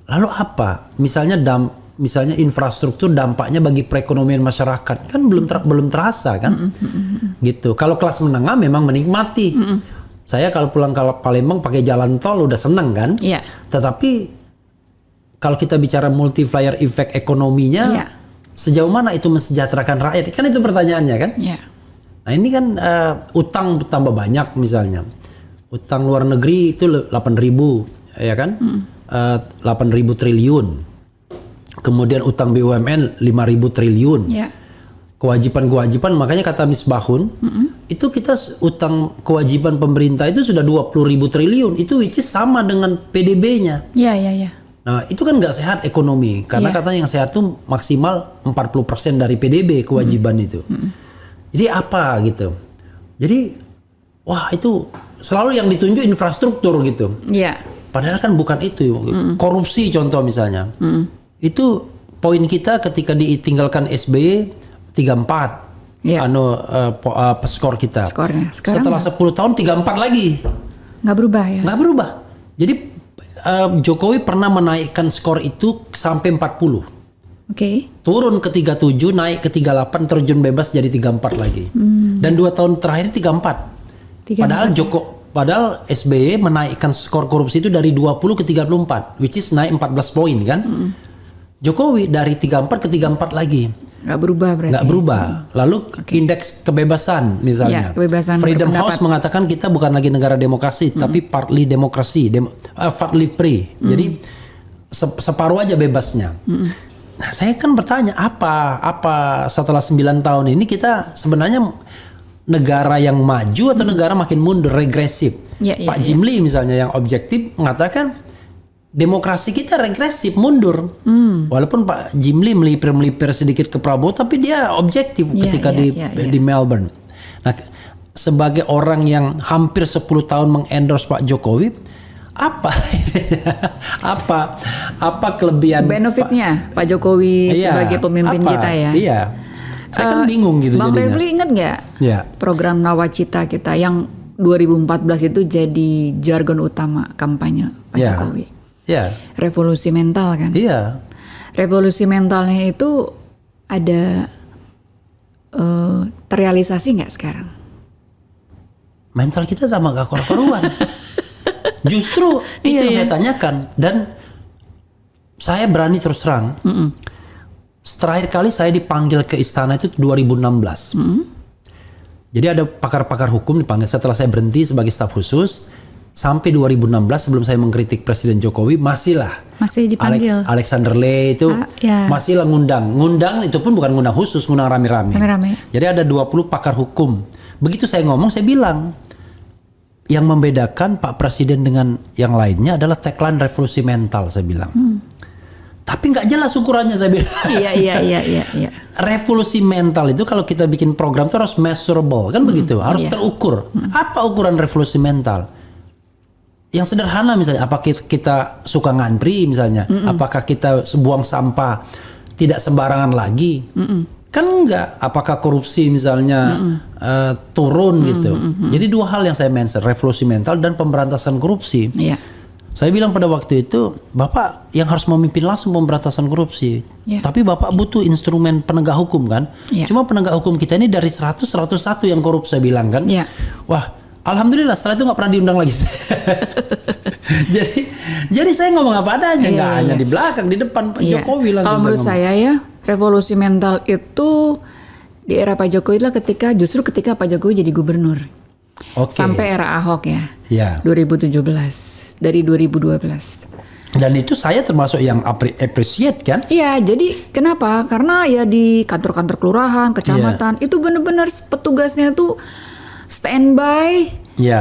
Lalu apa? Misalnya infrastruktur dampaknya bagi perekonomian masyarakat kan belum terasa kan. Gitu. Kalau kelas menengah memang menikmati. Saya kalau pulang ke Palembang pakai jalan tol udah seneng kan. Tetapi kalau kita bicara multiplier effect ekonominya, sejauh mana itu mensejahterakan rakyat? Kan itu pertanyaannya kan. Nah ini kan utang tambah banyak misalnya. Utang luar negeri itu 8.000 ya kan. 8.000 triliun. Kemudian utang BUMN 5.000 triliun. Kewajiban makanya kata Misbahun itu kita utang kewajiban pemerintah itu sudah 20.000 triliun, itu which is sama dengan PDB-nya. Nah itu kan nggak sehat ekonomi karena katanya yang sehat tuh maksimal 40% dari PDB kewajiban itu. Jadi apa gitu? Jadi wah itu selalu yang ditunjuk infrastruktur gitu. Padahal kan bukan itu. Korupsi contoh misalnya. Itu poin kita ketika ditinggalkan SBY 34 skor kita. Setelah 10 tahun 34 lagi. Nggak berubah ya? Nggak berubah. Jadi Jokowi pernah menaikkan skor itu sampai 40. Turun ke 37, naik ke 38, terjun bebas jadi 34 lagi. Dan 2 tahun terakhir 34. Padahal SBY menaikkan skor korupsi itu dari 20 ke 34, which is naik 14 poin kan. Jokowi dari 34 ke 34 lagi. Nggak berubah berarti. Nggak berubah. Lalu indeks kebebasan misalnya. Ya, kebebasan Freedom berpendapat. House mengatakan kita bukan lagi negara demokrasi, tapi partly demokrasi, partly free. Jadi separuh aja bebasnya. Nah, saya kan bertanya apa setelah 9 tahun ini kita sebenarnya negara yang maju atau negara makin mundur, regresif. Pak Jimli misalnya yang objektif mengatakan demokrasi kita regresif, mundur. Walaupun Pak Jimli melipir sedikit ke Prabowo, tapi dia objektif ketika di Melbourne. Nah, sebagai orang yang hampir 10 tahun mengendorse Pak Jokowi, apa kelebihan benefitnya Pak Jokowi sebagai pemimpin kita ya? Iya. Saya kan bingung gitu Bang jadinya. Refli ingat nggak program Nawacita kita yang 2014 itu jadi jargon utama kampanye Pak Jokowi? Iya. Revolusi mental kan? Iya. Revolusi mentalnya itu ada terrealisasi nggak sekarang? Mental kita tambah gak karu-karuan. Justru itu yang saya tanyakan, dan saya berani terus terang. Terakhir kali saya dipanggil ke istana itu 2016. Jadi ada pakar-pakar hukum dipanggil setelah saya berhenti sebagai staf khusus. Sampai 2016 sebelum saya mengkritik Presiden Jokowi masih dipanggil. Alexander Ley itu masihlah ngundang itu pun bukan ngundang khusus, ngundang rame-rame. Jadi ada 20 pakar hukum. Begitu saya ngomong, saya bilang yang membedakan Pak Presiden dengan yang lainnya adalah tagline revolusi mental, saya bilang. Tapi nggak jelas ukurannya, saya bilang. Iya. Revolusi mental itu kalau kita bikin program itu harus measurable, kan begitu, harus terukur. Apa ukuran revolusi mental? Yang sederhana misalnya, apakah kita suka ngantri misalnya, apakah kita buang sampah tidak sembarangan lagi, kan enggak, apakah korupsi misalnya turun gitu. Jadi dua hal yang saya mention, revolusi mental dan pemberantasan korupsi. Saya bilang pada waktu itu, Bapak yang harus memimpin langsung pemberantasan korupsi, tapi Bapak butuh instrumen penegak hukum kan. Cuma penegak hukum kita ini dari 101 yang korup, saya bilang kan. Wah, alhamdulillah setelah itu nggak pernah diundang lagi. jadi saya ngomong apa adanya, nggak hanya di belakang, di depan Pak Jokowi langsung. Kalau menurut saya ya, revolusi mental itu di era Pak Jokowi adalah ketika Pak Jokowi jadi gubernur. Sampai era Ahok ya. 2017 dari 2012. Dan itu saya termasuk yang appreciate kan? Iya, jadi kenapa? Karena ya di kantor-kantor kelurahan, kecamatan itu benar-benar petugasnya tuh standby,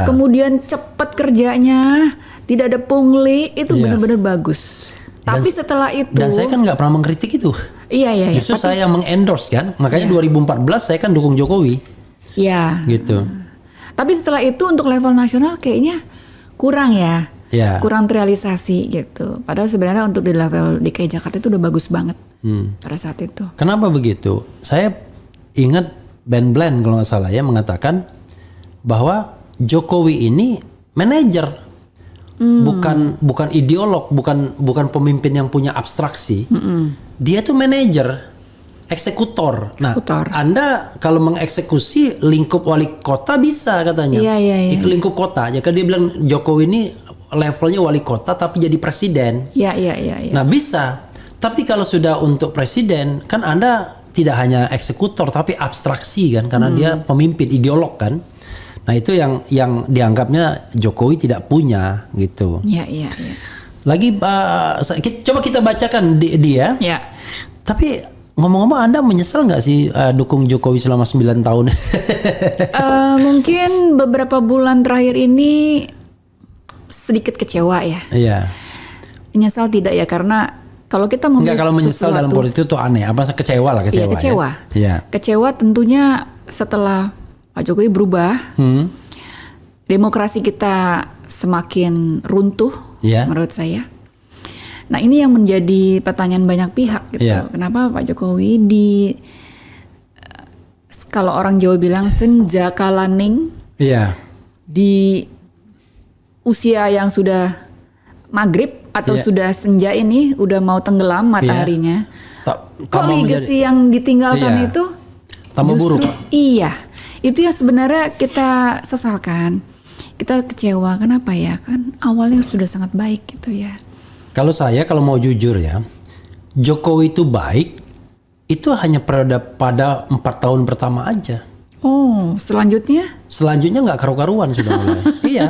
kemudian cepat kerjanya, tidak ada pungli, itu benar-benar bagus. Tapi setelah itu, dan saya kan nggak pernah mengkritik itu. Iya. Justru saya yang mengendorse kan, makanya 2014 saya kan dukung Jokowi. Iya. Gitu. Tapi setelah itu untuk level nasional kayaknya kurang ya. Kurang terrealisasi gitu. Padahal sebenarnya untuk di level DKI Jakarta itu udah bagus banget pada saat itu. Kenapa begitu? Saya ingat Ben Bland kalau nggak salah ya mengatakan bahwa Jokowi ini manajer, bukan ideolog, bukan pemimpin yang punya abstraksi. Dia tuh manajer, eksekutor. Nah, Anda kalau mengeksekusi lingkup wali kota bisa katanya. Iya. Lingkup kota. Jadi dia bilang Jokowi ini levelnya wali kota tapi jadi presiden. Iya. Nah bisa. Tapi kalau sudah untuk presiden kan Anda tidak hanya eksekutor tapi abstraksi kan, karena dia pemimpin, ideolog kan. Nah itu yang dianggapnya Jokowi tidak punya gitu. Iya. Lagi coba kita bacakan dia. Tapi ngomong-ngomong, Anda menyesal nggak sih dukung Jokowi selama 9 tahun? Mungkin beberapa bulan terakhir ini sedikit kecewa ya. Iya. Menyesal tidak ya, karena kalau kita mau kalau menyesal dalam politik itu aneh. Apa kecewa lah, kecewa. Iya, kecewa. Ya. Kecewa tentunya setelah Pak Jokowi berubah. Demokrasi kita semakin runtuh menurut saya. Nah, ini yang menjadi pertanyaan banyak pihak gitu. Kenapa Pak Jokowi kalau orang Jawa bilang senjakalaning, di usia yang sudah maghrib atau sudah senja ini, udah mau tenggelam mataharinya. Kok legacy yang ditinggalkan itu tambah justru buruk. Iya, itu yang sebenarnya kita sesalkan. Kita kecewa, kenapa ya? Kan awalnya sudah sangat baik gitu ya. Kalau mau jujur ya, Jokowi itu baik, itu hanya pada 4 tahun pertama aja. Oh, selanjutnya? Selanjutnya nggak karu-karuan sudah mulai. Iya.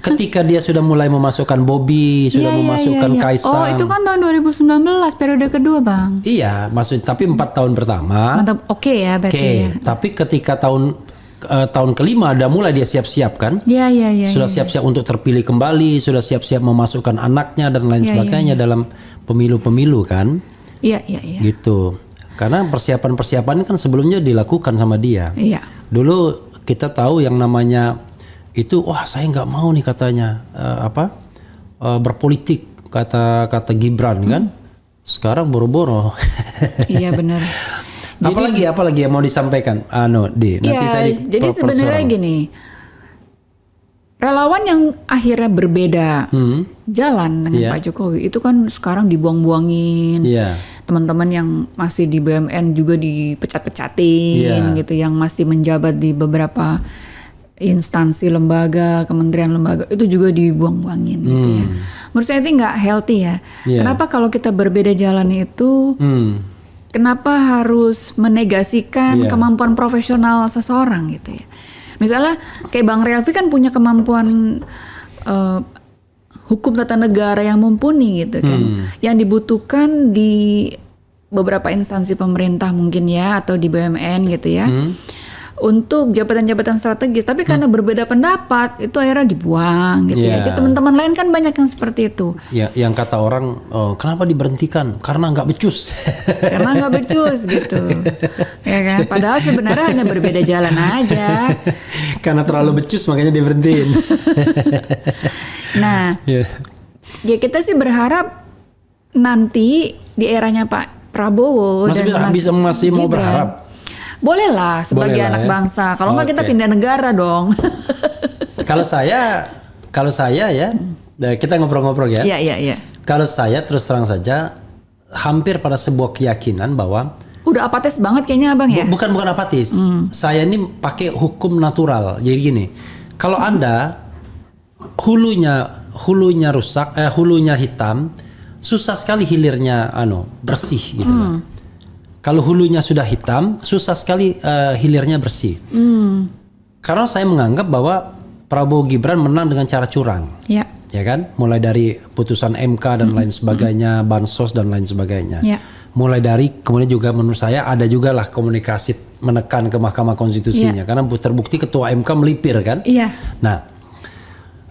Ketika dia sudah mulai memasukkan Bobby, sudah memasukkan Kaisang. Oh, itu kan tahun 2019 periode kedua, Bang. Iya, tapi 4 tahun pertama. Mantap. Oke ya berarti. Oke, Ya. tapi ketika tahun kelima udah mulai dia siap-siap kan? Iya. Sudah siap-siap untuk terpilih kembali, sudah siap-siap memasukkan anaknya dan lain sebagainya dalam pemilu-pemilu kan? Iya. Gitu. Karena persiapan-persiapan kan sebelumnya dilakukan sama dia. Iya. Dulu kita tahu yang namanya itu, wah saya nggak mau nih katanya berpolitik kata Gibran kan. Sekarang boro-boro. Iya benar. Apalagi yang mau disampaikan, Nanti saya jadi sebenarnya gini, relawan yang akhirnya berbeda jalan dengan Pak Jokowi itu kan sekarang dibuang-buangin. Teman-teman yang masih di BUMN juga dipecat-pecatin gitu, yang masih menjabat di beberapa instansi lembaga, kementerian lembaga itu juga dibuang-buangin gitu ya. Menurut saya itu nggak healthy ya. Kenapa kalau kita berbeda jalan itu, kenapa harus menegasikan kemampuan profesional seseorang gitu ya? Misalnya kayak Bang Relvi kan punya kemampuan hukum tata negara yang mumpuni gitu kan. Yang dibutuhkan di beberapa instansi pemerintah mungkin ya, atau di BUMN gitu ya. Untuk jabatan-jabatan strategis, tapi karena berbeda pendapat itu akhirnya dibuang gitu ya. Jadi teman-teman lain kan banyak yang seperti itu. Ya, yang kata orang, kenapa diberhentikan? Karena nggak becus. Karena nggak becus gitu, ya kan? Padahal sebenarnya hanya berbeda jalan aja. Karena terlalu becus makanya diberhentiin. Nah, ya kita sih berharap nanti di eranya Pak Prabowo masih mau berharap. Boleh lah sebagai anak bangsa. Kalau nggak kita pindah negara dong. Kalau saya ya, kita ngobrol-ngobrol ya. Iya. Kalau saya terus terang saja hampir pada sebuah keyakinan bahwa udah apatis banget kayaknya Abang ya. Bukan apatis. Saya ini pakai hukum natural. Jadi gini, kalau Anda hulunya rusak, hulunya hitam, susah sekali hilirnya bersih gitu loh. Kalau hulunya sudah hitam, susah sekali hilirnya bersih. Karena saya menganggap bahwa Prabowo Gibran menang dengan cara curang. Ya kan? Mulai dari putusan MK dan lain sebagainya, bansos dan lain sebagainya. Mulai dari, kemudian juga menurut saya ada juga lah komunikasi menekan ke Mahkamah Konstitusinya. Karena terbukti ketua MK melipir kan. Nah,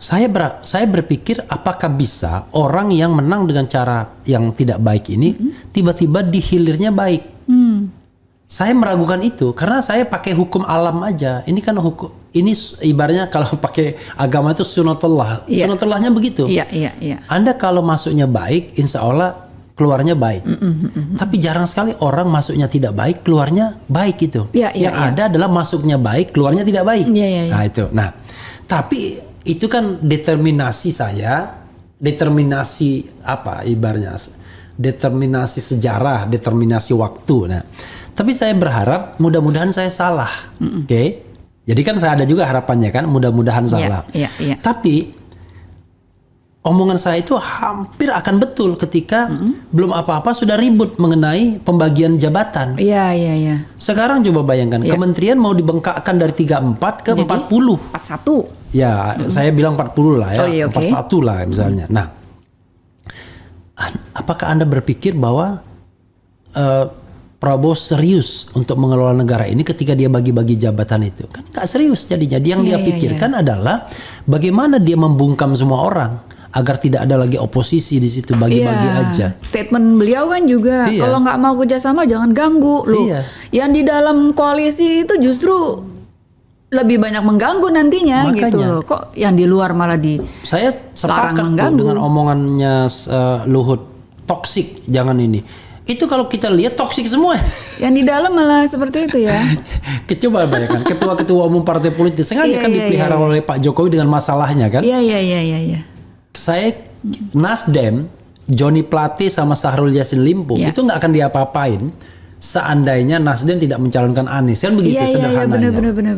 saya berpikir apakah bisa orang yang menang dengan cara yang tidak baik ini tiba-tiba di hilirnya baik. Saya meragukan itu karena saya pakai hukum alam aja. Ini kan ini ibaratnya kalau pakai agama itu sunatullah. Sunatullahnya begitu. Anda kalau masuknya baik, insya Allah keluarnya baik. Tapi jarang sekali orang masuknya tidak baik, keluarnya baik gitu. Yang ada adalah masuknya baik, keluarnya tidak baik. Nah itu. Nah, tapi itu kan determinasi saya, determinasi apa ibaratnya, determinasi sejarah, determinasi waktu. Nah, tapi saya berharap mudah-mudahan saya salah, oke? Jadi kan saya ada juga harapannya kan, mudah-mudahan salah. Tapi omongan saya itu hampir akan betul ketika belum apa-apa sudah ribut mengenai pembagian jabatan. Sekarang coba bayangkan, kementerian mau dibengkakkan dari 34 ke 40. 41. Ya, saya bilang 40 lah ya, 41 lah misalnya. Nah, apakah Anda berpikir bahwa Prabowo serius untuk mengelola negara ini ketika dia bagi-bagi jabatan itu? Kan nggak serius jadinya. Yang dia pikirkan adalah bagaimana dia membungkam semua orang agar tidak ada lagi oposisi di situ, bagi-bagi aja. Statement beliau kan juga, kalau nggak mau kerjasama jangan ganggu loh. Yang di dalam koalisi itu justru lebih banyak mengganggu nantinya. Makanya, gitu loh. Kok yang di luar malah saya sepakat dengan omongannya Luhut, toksik jangan ini. Itu kalau kita lihat toksik semua. Yang di dalam malah seperti itu ya. Coba bayangkan, ketua-ketua umum partai politik sengaja kan dipelihara oleh Pak Jokowi dengan masalahnya kan. Iya. Saya Nasdem, Joni Plate sama Syahrul Yassin Limpo itu nggak akan diapa-apain seandainya Nasdem tidak mencalonkan Anies, kan begitu sederhananya. Iya, benar.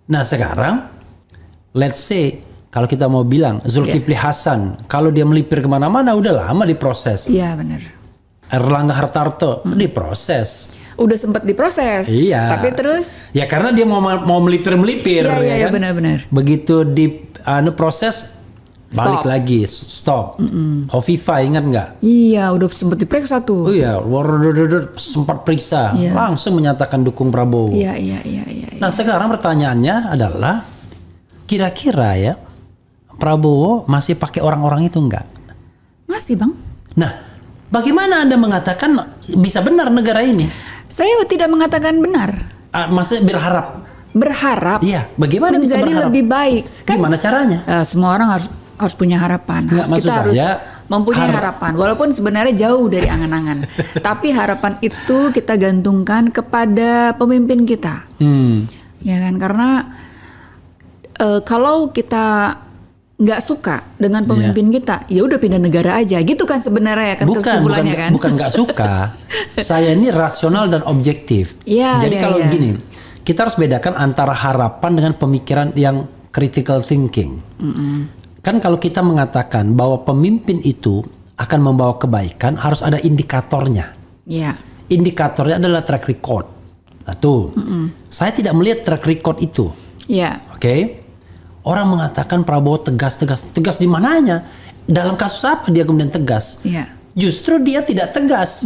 Nah sekarang, let's say kalau kita mau bilang Zulkifli Hasan, kalau dia melipir kemana-mana udah lama diproses. Iya benar. Erlangga Hartarto diproses. Udah sempat diproses. Iya. Tapi terus Ya karena dia mau melipir-melipir Iya, ya iya, kan. benar-benar. Begitu di proses balik Stop. lagi stop. Hovifah ingat nggak? iya udah sempat diperiksa Oh tuh. iya, sempat periksa, Iya. langsung menyatakan dukung Prabowo. Iya. Nah sekarang pertanyaannya adalah, kira-kira ya Prabowo masih pakai orang-orang itu nggak? Masih Bang. Nah, bagaimana Anda mengatakan bisa benar negara ini? Saya tidak mengatakan benar. Maksudnya berharap? Berharap Iya, bagaimana bisa menjadi berharap? lebih baik. Kan Gimana caranya? semua orang harus punya harapan. Nggak, maksud Kita harus saya, mempunyai harapan. Walaupun sebenarnya jauh dari angan-angan. Tapi harapan itu kita gantungkan kepada pemimpin kita. Ya kan? Karena kalau kita nggak suka dengan pemimpin kita, ya udah pindah negara aja. Gitu kan sebenarnya kan kesimpulannya kan. Bukan nggak suka. Saya ini rasional dan objektif. Iya, Jadi iya, kalau iya. gini, kita harus bedakan antara harapan dengan pemikiran yang critical thinking. Kan kalau kita mengatakan bahwa pemimpin itu akan membawa kebaikan, harus ada indikatornya. Iya. Indikatornya adalah track record. Satu, saya tidak melihat track record itu. Iya. Oke? Orang mengatakan Prabowo tegas di mananya? Dalam kasus apa dia kemudian tegas? Iya. Justru dia tidak tegas.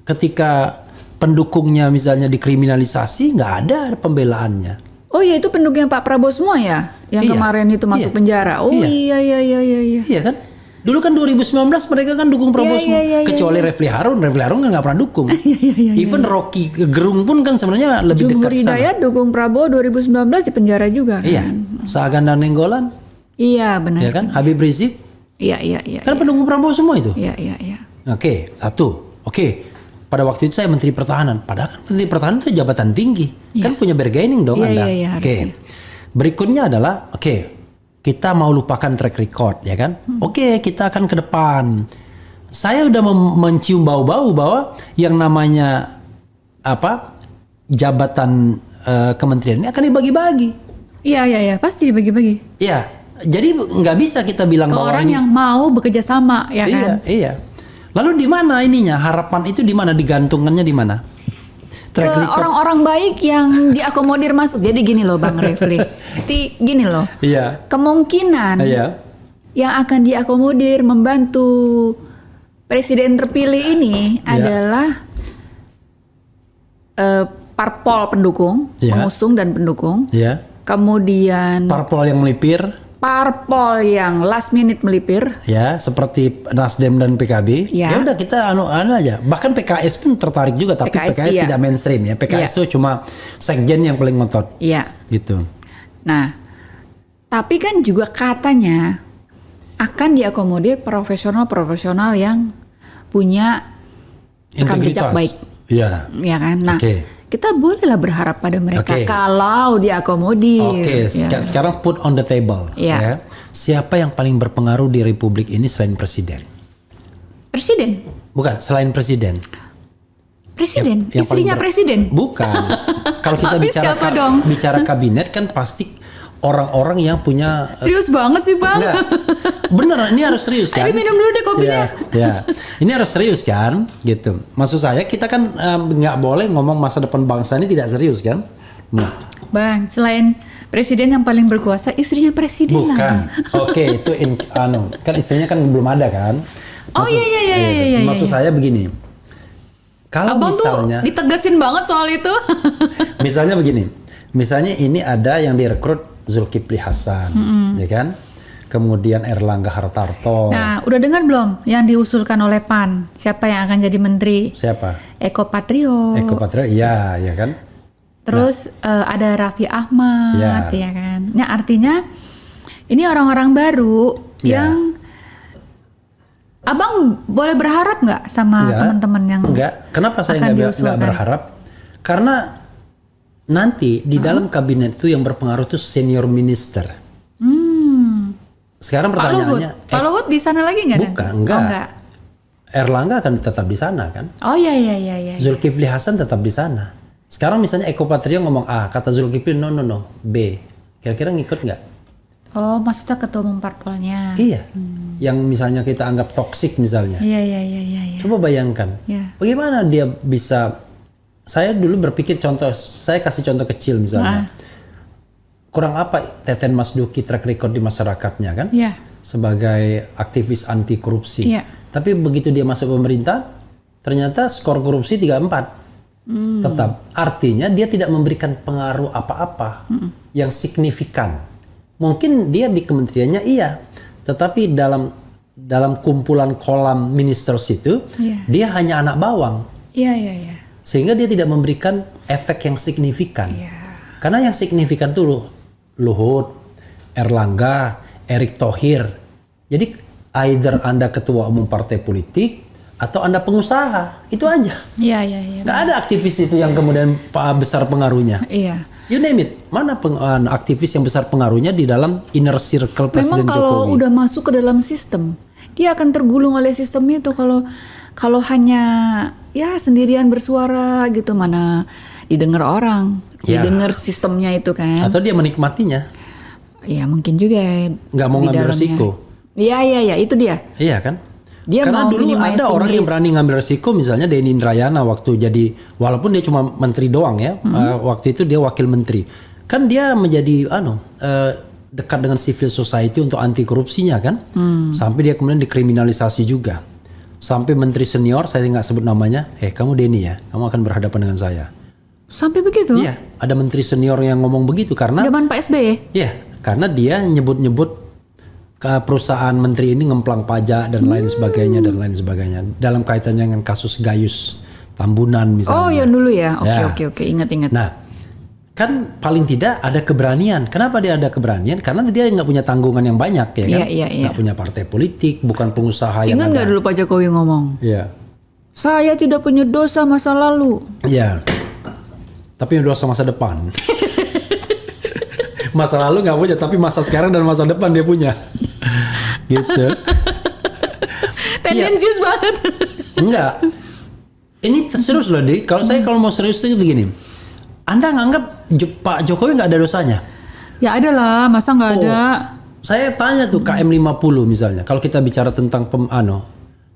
Ketika pendukungnya misalnya dikriminalisasi, nggak ada pembelaannya. Oh iya, itu pendukungnya Pak Prabowo semua ya? Yang Iya. kemarin itu masuk Iya. penjara. Oh Iya. iya. Iya kan? Dulu kan 2019 mereka kan dukung Prabowo Iya, semua. iya, iya, Kecuali Refli Harun nggak pernah dukung. Even Rocky Gerung pun kan sebenarnya lebih Jumhur dekat sana. Hidayat dukung Prabowo 2019 di penjara juga kan? Iya. Saagan dan Nenggolan, Iya benar. ya kan? Habib Rizik, Iya. kan pendukung Prabowo semua itu. Iya. Oke, satu. Oke, pada waktu itu saya Menteri Pertahanan. Padahal kan Menteri Pertahanan itu jabatan tinggi. Kan punya bargaining dong Iya, Anda. iya, Oke. harusnya. Berikutnya adalah, kita mau lupakan track record, ya kan? Oke, kita akan ke depan. Saya udah mencium bau-bau bahwa yang namanya jabatan kementerian ini akan dibagi-bagi. Iya. Pasti dibagi-bagi. Ya, jadi nggak bisa kita bilang Ke bahwa orang ini yang mau bekerja sama, ya kan? Iya. Lalu di mana ininya? Harapan itu di mana? Digantungannya di mana? Ke Track record. orang-orang baik yang diakomodir masuk. Jadi gini loh Bang Refli. Gini loh. Iya. Kemungkinan Iya. yang akan diakomodir membantu presiden terpilih ini Iya. adalah parpol pendukung, Iya. pengusung dan pendukung. Iya. Kemudian Parpol yang melipir, parpol yang last minute melipir. ya, seperti Nasdem dan PKB. Iya. Ya udah kita anu aja. Bahkan PKS pun tertarik juga, tapi PKS iya. tidak mainstream ya. PKS itu cuma sekjen yang paling ngotot. Iya. Gitu. Nah, tapi kan juga katanya akan diakomodir profesional-profesional yang punya rekam jejak baik, Iya. ya kan? Nah, Oke. kita bolehlah berharap pada mereka Oke. kalau diakomodir. Oke, ya. sekarang put on the table. Iya. Ya. Siapa yang paling berpengaruh di Republik ini selain presiden? Presiden, Bukan, selain presiden. presiden, Yang paling istrinya presiden. Bukan. Kalau kita Habis siapa dong? bicara kabinet kan pasti orang-orang yang punya Serius banget sih Bang. enggak. Bener, ini harus serius kan? Ayo minum dulu deh kopinya. Ya. Ini harus serius kan? Gitu. Maksud saya kita kan nggak boleh ngomong masa depan bangsa ini tidak serius kan? Nah, Bang, selain presiden yang paling berkuasa, istrinya presiden lah. bukan. Bang. Oke, itu kan istrinya kan belum ada kan? Oh iya. Maksud saya begini. Kalau Abang misalnya tuh ditegesin banget soal itu. misalnya begini. Misalnya ini ada yang direkrut Zulkifli Hasan, ya kan? Kemudian Erlangga Hartarto. Nah, udah dengar belum yang diusulkan oleh PAN? Siapa yang akan jadi menteri? Siapa? Eko Patrio. Eko Patrio, iya, ya kan? Terus ada Raffi Ahmad, Ya. ya kan? Nah, artinya ini orang-orang baru Ya. yang Abang boleh berharap nggak sama teman-teman yang Enggak. Kenapa saya akan nggak diusulkan? berharap? Karena nanti di dalam kabinet itu yang berpengaruh itu senior minister. Sekarang Pak Luhut. pertanyaannya, Pak Luhut di sana lagi nggak? bukan, nanti? enggak. Oh, enggak. Erlangga akan tetap di sana kan? Oh iya. Zulkifli Hasan tetap di sana. Sekarang misalnya Eko Patrio ngomong A, kata Zulkifli no, B. Kira-kira ngikut nggak? Oh, maksudnya ketua umum parpolnya. Iya. Yang misalnya kita anggap toksik misalnya. Iya. Coba bayangkan. Iya. Bagaimana dia bisa. Saya dulu berpikir saya kasih contoh kecil misalnya. Kurang apa Teten Mas Duki track record di masyarakatnya kan? Iya. Sebagai aktivis anti korupsi. Iya. Tapi begitu dia masuk pemerintah, ternyata skor korupsi 3-4. Tetap artinya dia tidak memberikan pengaruh apa-apa yang signifikan. Mungkin dia di kementeriannya iya, tetapi dalam kumpulan kolam ministers itu dia hanya anak bawang. Iya. Sehingga dia tidak memberikan efek yang signifikan. Karena yang signifikan tuh Luhut, Erlangga, Erick Thohir. Jadi either Anda ketua umum partai politik atau Anda pengusaha, itu aja. Iya. Nggak ada aktivis itu yang kemudian besar pengaruhnya. Iya. You name it, mana aktivis yang besar pengaruhnya di dalam inner circle Presiden Memang kalau Jokowi? udah masuk ke dalam sistem, dia akan tergulung oleh sistem itu. Kalau hanya ya sendirian bersuara gitu, mana didengar orang, didengar sistemnya itu kan. Atau dia menikmatinya, Ya mungkin juga nggak mau di ngambil dalamnya. resiko. Iya, itu dia. Iya kan? Dia Karena mau dulu minimize ada orang yang risk. berani ngambil resiko, misalnya Denny Indrayana waktu jadi, walaupun dia cuma menteri doang ya, waktu itu dia wakil menteri. Kan dia menjadi dekat dengan civil society untuk anti korupsinya kan, sampai dia kemudian dikriminalisasi juga, sampai menteri senior, saya nggak sebut namanya, kamu Denny ya, kamu akan berhadapan dengan saya. Sampai begitu? Iya, ada menteri senior yang ngomong begitu karena, Zaman Pak SBY? iya, karena dia nyebut-nyebut ke perusahaan menteri ini ngemplang pajak dan lain sebagainya dalam kaitannya dengan kasus Gayus Tambunan misalnya. Oh, yang dulu ya. Ya. Oke, ingat. Nah, kan paling tidak ada keberanian. Kenapa dia ada keberanian? Karena dia nggak punya tanggungan yang banyak ya kan? Iya. Nggak punya partai politik, bukan pengusaha yang Ingat nggak ada. dulu Pak Jokowi ngomong? Iya. Saya tidak punya dosa masa lalu. Iya. Tapi dosa masa depan. Masa lalu nggak punya, tapi masa sekarang dan masa depan dia punya. Gitu. Tendensius banget. Enggak. Ini serius loh, Dik. Kalau mau serius itu gini. Anda nganggap Pak Jokowi nggak ada dosanya? Ya ada lah, masa nggak ada? Saya tanya tuh KM50 misalnya. Kalau kita bicara tentang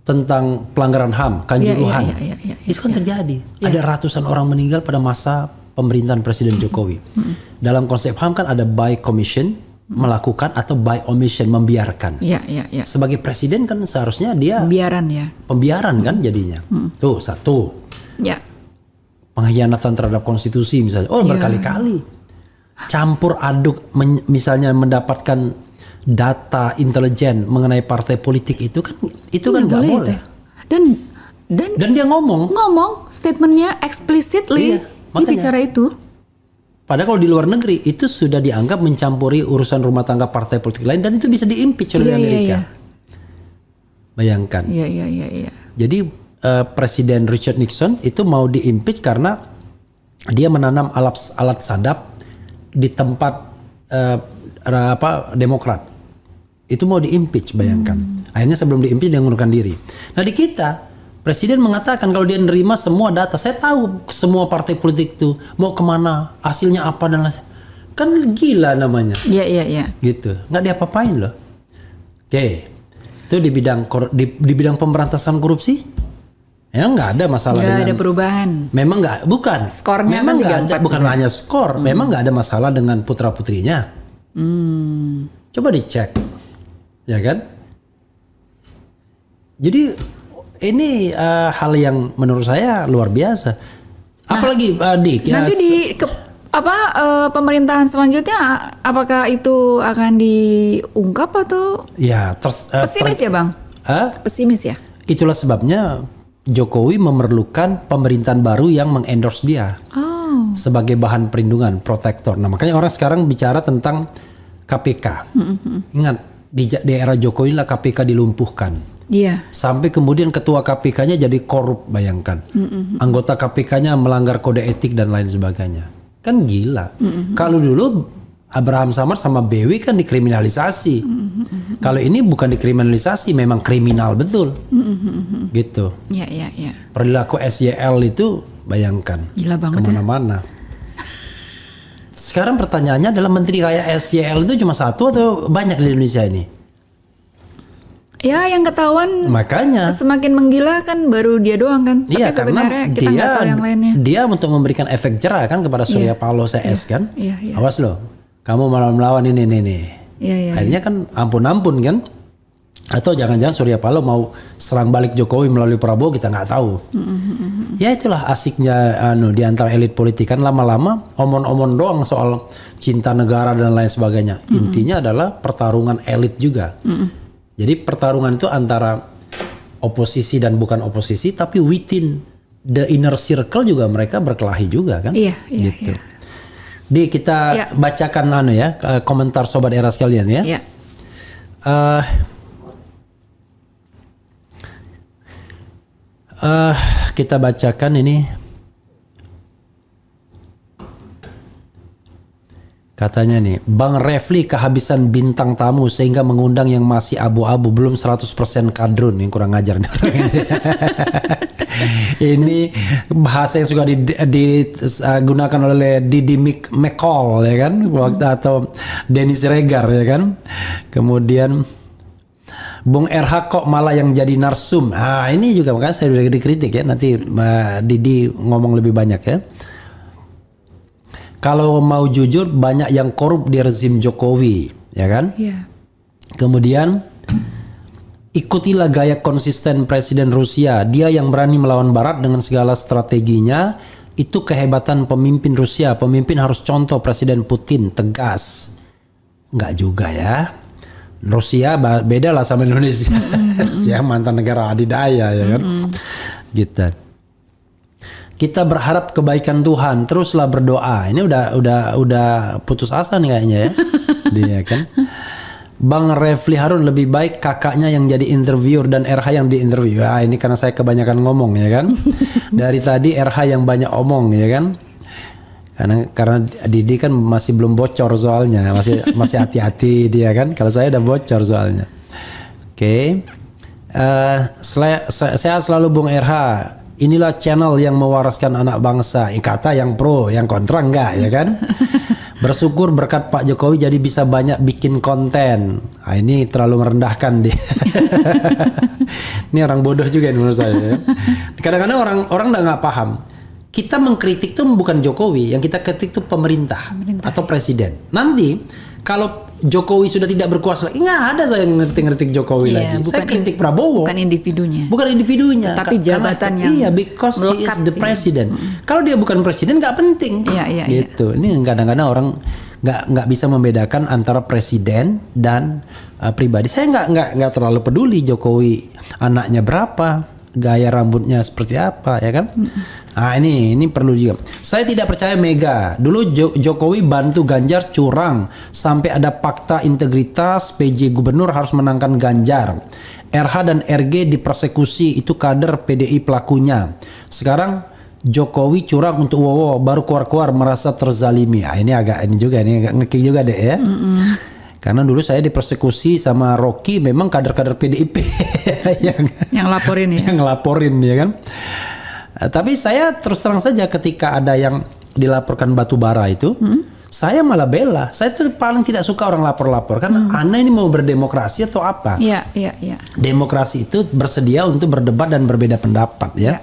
tentang pelanggaran HAM, Kanjuruhan. Iya, Itu kan terjadi. Ada ratusan orang meninggal pada masa pemerintahan Presiden Jokowi. Dalam konsep HAM kan ada by commission, melakukan, atau by omission, membiarkan. Iya. Sebagai presiden kan seharusnya dia Biaran ya. pembiaran kan jadinya. Tuh, satu. Ya. Pengkhianatan terhadap konstitusi misalnya. Berkali-kali. Campur aduk misalnya mendapatkan data intelijen mengenai partai politik itu kan nggak boleh. Dan dia ngomong statementnya explicitly Iya, dia makanya. bicara itu. Padahal kalau di luar negeri itu sudah dianggap mencampuri urusan rumah tangga partai politik lain dan itu bisa di-impeach oleh Amerika. Bayangkan. Iya. Jadi Presiden Richard Nixon itu mau di-impeach karena dia menanam alat sadap di tempat Demokrat. Itu mau di-impeach, bayangkan. Akhirnya sebelum di-impeach dia mengundurkan diri. Nah di kita Presiden mengatakan kalau dia nerima semua data, saya tahu semua partai politik itu mau kemana, hasilnya apa dan lain. Kan gila namanya. Iya. Gitu, nggak diapa-apain loh. Oke, itu di bidang pemberantasan korupsi, ya nggak ada masalah Nggak dengan. ada perubahan. Memang nggak, bukan. Skornya memang kan nggak ada, 34 bukan juga. hanya skor. Memang nggak ada masalah dengan putra putrinya. Coba dicek, ya kan? Jadi ini hal yang menurut saya luar biasa. Apalagi Dik. Nanti pemerintahan selanjutnya apakah itu akan diungkap atau Ya, pesimis ya Bang? Pesimis ya? Itulah sebabnya Jokowi memerlukan pemerintahan baru yang mengendorse dia sebagai bahan perlindungan, protektor. Nah makanya orang sekarang bicara tentang KPK. Ingat di era Jokowi lah KPK dilumpuhkan. Iya. Sampai kemudian ketua KPK-nya jadi korup, bayangkan. Anggota KPK-nya melanggar kode etik dan lain sebagainya. Kan gila. Kalau dulu Abraham Samad sama BW kan dikriminalisasi. Kalau ini bukan dikriminalisasi, memang kriminal betul. Gitu. Iya. Perilaku SYL itu bayangkan. Gila banget kemana-mana. sekarang pertanyaannya adalah menteri kayak SYL itu cuma satu atau banyak di Indonesia ini? Ya, yang ketahuan Makanya. semakin menggila kan baru dia doang kan. Iya, Tapi karena sebenarnya kita nggak tahu yang lainnya. dia untuk memberikan efek jerah kan kepada Surya Paloh CS kan. Iya. Awas loh, kamu malah melawan ini. Iya. Akhirnya kan ampun kan. Atau jangan-jangan Surya Paloh mau serang balik Jokowi melalui Prabowo, kita nggak tahu. Ya itulah asiknya di antara elit politik kan, lama-lama omon-omon doang soal cinta negara dan lain sebagainya. Intinya adalah pertarungan elit juga. Jadi pertarungan itu antara oposisi dan bukan oposisi, tapi within the inner circle juga mereka berkelahi juga kan. Iya. Gitu. Di kita bacakan komentar sobat era sekalian ya. Iya. Kita bacakan ini. Katanya nih, Bang Refli kehabisan bintang tamu sehingga mengundang yang masih abu-abu, belum 100% kadrun, yang kurang ngajar. Ini bahasa yang suka digunakan oleh Didi McCall ya kan, waktu atau Dennis Regar ya kan. Kemudian Bung RH kok malah yang jadi narsum. Ini juga makanya saya udah dikritik ya, nanti Didi ngomong lebih banyak ya. Kalau mau jujur banyak yang korup di rezim Jokowi, ya kan? Iya. Kemudian ikutilah gaya konsisten Presiden Rusia. Dia yang berani melawan Barat dengan segala strateginya. Itu kehebatan pemimpin Rusia. Pemimpin harus contoh Presiden Putin, tegas. Enggak juga ya. Rusia beda lah sama Indonesia. Rusia mantan negara adidaya ya kan? Gitu. Kita berharap kebaikan Tuhan, teruslah berdoa. Ini udah putus asa nih kayaknya ya. Dia kan. Bang Refli Harun lebih baik kakaknya yang jadi interviewer dan RH yang diinterview. Ini karena saya kebanyakan ngomong ya kan. Dari tadi RH yang banyak omong ya kan. Karena Didi kan masih belum bocor soalnya, masih hati-hati dia kan. Kalau saya udah bocor soalnya. Oke. Saya selalu Bung RH. Inilah channel yang mewaraskan anak bangsa. Kata yang pro, yang kontra enggak ya kan? Bersyukur berkat Pak Jokowi jadi bisa banyak bikin konten. Ini terlalu merendahkan dia. Ini orang bodoh juga menurut saya. Ya. Kadang-kadang orang nggak paham. Kita mengkritik itu bukan Jokowi, yang kita kritik itu pemerintah atau presiden. Nanti kalau Jokowi sudah tidak berkuasa lagi, nggak ada saya ngerti Jokowi lagi. Saya kritik Prabowo. Bukan individunya. Bukan individunya. Tapi jabatan yang iya, because he is the president. Kalau dia bukan presiden nggak penting. Iya. Gitu. Ini kadang-kadang orang nggak bisa membedakan antara presiden dan pribadi. Saya nggak terlalu peduli Jokowi anaknya berapa, gaya rambutnya seperti apa, ya kan? Ini perlu juga. Saya tidak percaya Mega. Dulu Jokowi bantu Ganjar curang sampai ada fakta integritas PJ gubernur harus menangkan Ganjar. RH dan RG dipersekusi, itu kader PDI pelakunya. Sekarang Jokowi curang untuk Wowo, baru keluar-keluar merasa terzalimi. Ini agak ngeki juga deh ya. Karena dulu saya dipersekusi sama Rocky, memang kader-kader PDIP yang laporin ya. Yang ngelaporin ya kan. Tapi saya terus terang saja ketika ada yang dilaporkan batu bara itu, saya malah bela. Saya tuh paling tidak suka orang lapor-lapor. Karena Anda ini mau berdemokrasi atau apa? Iya. Demokrasi itu bersedia untuk berdebat dan berbeda pendapat ya.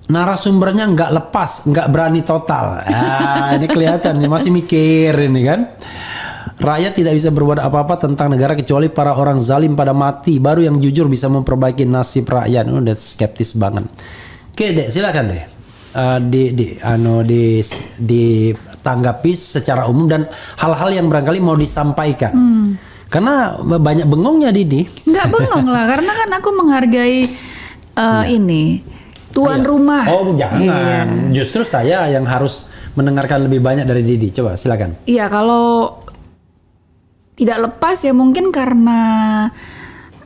Narasumbernya nggak lepas, nggak berani total. Ini kelihatan nih, masih mikir ini kan. Rakyat tidak bisa berbuat apa-apa tentang negara kecuali para orang zalim pada mati. Baru yang jujur bisa memperbaiki nasib rakyat. Udah skeptis banget. Oke deh, silakan deh. Ditanggapi secara umum dan hal-hal yang barangkali mau disampaikan. Karena banyak bengongnya Didi. Nggak bengong lah, karena kan aku menghargai ini tuan rumah. Oh jangan, justru saya yang harus mendengarkan lebih banyak dari Didi. Coba silakan. Iya, kalau tidak lepas ya mungkin karena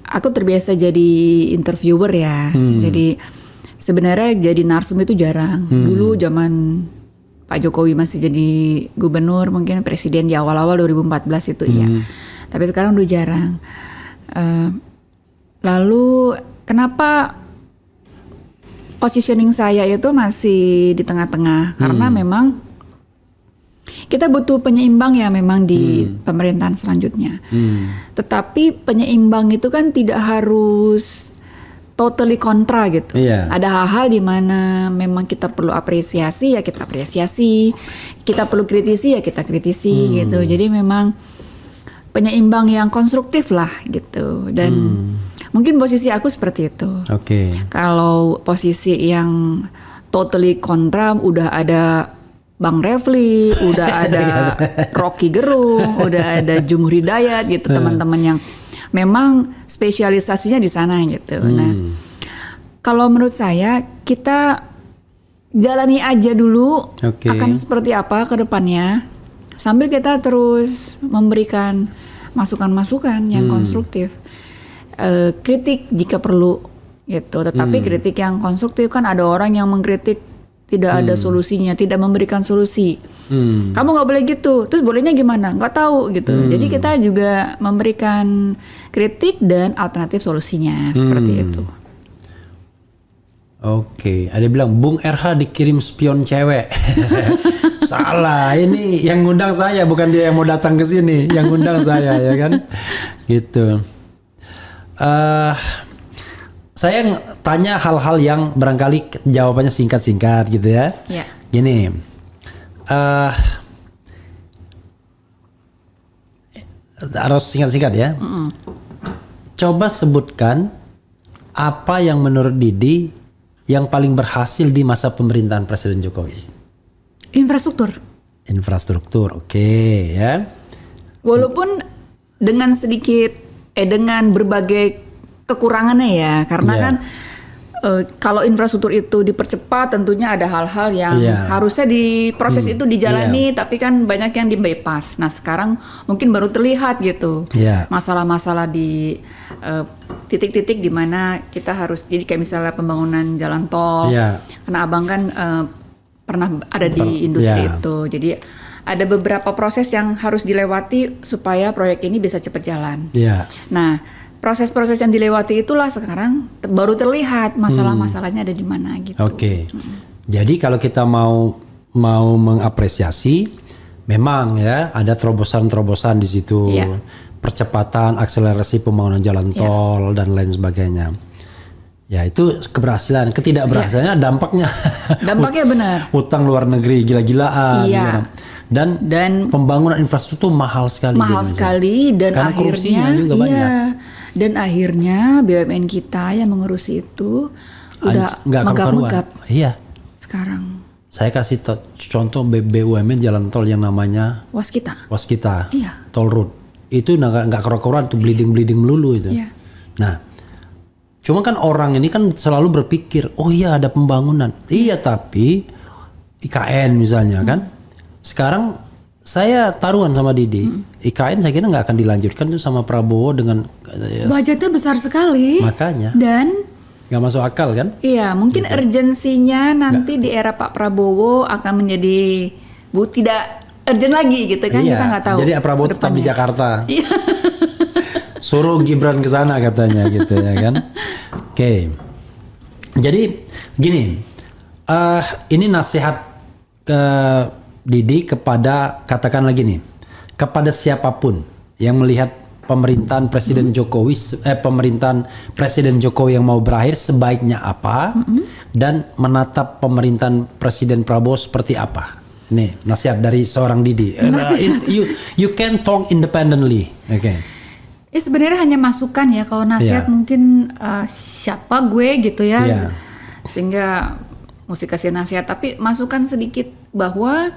aku terbiasa jadi interviewer ya. Jadi sebenarnya jadi narsum itu jarang. Dulu zaman Pak Jokowi masih jadi gubernur, mungkin presiden di awal-awal 2014 itu iya. Tapi sekarang udah jarang. Lalu kenapa positioning saya itu masih di tengah-tengah? Karena memang kita butuh penyeimbang ya memang di pemerintahan selanjutnya. Tetapi penyeimbang itu kan tidak harus totally kontra gitu. Iya. Ada hal-hal di mana memang kita perlu apresiasi ya kita apresiasi, kita perlu kritisi ya kita kritisi gitu. Jadi memang penyeimbang yang konstruktif lah gitu. Dan mungkin posisi aku seperti itu. Oke. Kalau posisi yang totally kontra udah ada Bang Refli, udah ada Rocky Gerung, udah ada Jumhur Hidayat gitu, teman-teman yang memang spesialisasinya di sana gitu. Nah, kalau menurut saya kita jalani aja dulu akan seperti apa ke depannya, sambil kita terus memberikan masukan-masukan yang konstruktif, kritik jika perlu gitu. Tetapi kritik yang konstruktif kan ada orang yang mengkritik tidak ada solusinya, tidak memberikan solusi. Kamu nggak boleh gitu. Terus bolehnya gimana? Nggak tahu gitu. Jadi kita juga memberikan kritik dan alternatif solusinya seperti itu. Oke, ada bilang Bung RH dikirim spion cewek. Salah, ini yang ngundang saya bukan dia yang mau datang ke sini, yang ngundang saya ya kan. Gitu. Saya tanya hal-hal yang barangkali jawabannya singkat-singkat gitu ya. Ya. Gini, harus singkat-singkat ya. Coba sebutkan apa yang menurut Didi yang paling berhasil di masa pemerintahan Presiden Jokowi. Infrastruktur. Infrastruktur, oke ya. Walaupun dengan sedikit, dengan berbagai kekurangannya ya, karena kan kalau infrastruktur itu dipercepat tentunya ada hal-hal yang harusnya di proses itu dijalani, tapi kan banyak yang di bypass. Nah sekarang mungkin baru terlihat gitu masalah-masalah di titik-titik di mana kita harus, jadi kayak misalnya pembangunan jalan tol, karena abang kan pernah ada di industri itu, jadi ada beberapa proses yang harus dilewati supaya proyek ini bisa cepat jalan. Nah proses-proses yang dilewati itulah sekarang baru terlihat masalah-masalahnya ada di mana gitu. Oke. Jadi kalau kita mau mengapresiasi, memang ya ada terobosan-terobosan di situ, percepatan, akselerasi pembangunan jalan tol dan lain sebagainya. Ya itu keberhasilan, ketidakberhasilannya dampaknya. Dampaknya benar. Utang luar negeri gila-gilaan. Dan pembangunan infrastruktur mahal sekali. Mahal sekali dan karena akhirnya korupsinya juga banyak. Dan akhirnya BUMN kita yang mengurusi itu udah megap-megap. Iya. Sekarang. Saya kasih contoh BUMN jalan tol yang namanya Waskita. Iya. Toll Road. Itu nggak kerokoran tuh, bleeding melulu itu. Iya. Nah, cuma kan orang ini kan selalu berpikir, oh iya ada pembangunan. Iya tapi IKN misalnya kan. Sekarang saya taruhan sama Didi, IKN saya kira nggak akan dilanjutkan tuh sama Prabowo dengan budgetnya besar sekali. Makanya. Dan nggak masuk akal kan? Iya, mungkin urgensinya nanti di era Pak Prabowo akan menjadi tidak urgent lagi gitu kan, kita nggak tahu. Jadi Prabowo tetap di Jakarta. Suruh Gibran ke sana katanya gitu ya kan. Oke. Jadi gini, ini nasihat ke Didi kepada, katakan lagi nih, kepada siapapun yang melihat pemerintahan Presiden Jokowi, pemerintahan Presiden Jokowi yang mau berakhir sebaiknya apa, dan menatap pemerintahan Presiden Prabowo seperti apa. Nih nasihat dari seorang Didi. You can talk independently. Oke. Sebenarnya hanya masukan ya, kalau nasihat mungkin siapa gue gitu ya, sehingga mesti kasih nasihat, tapi masukan sedikit bahwa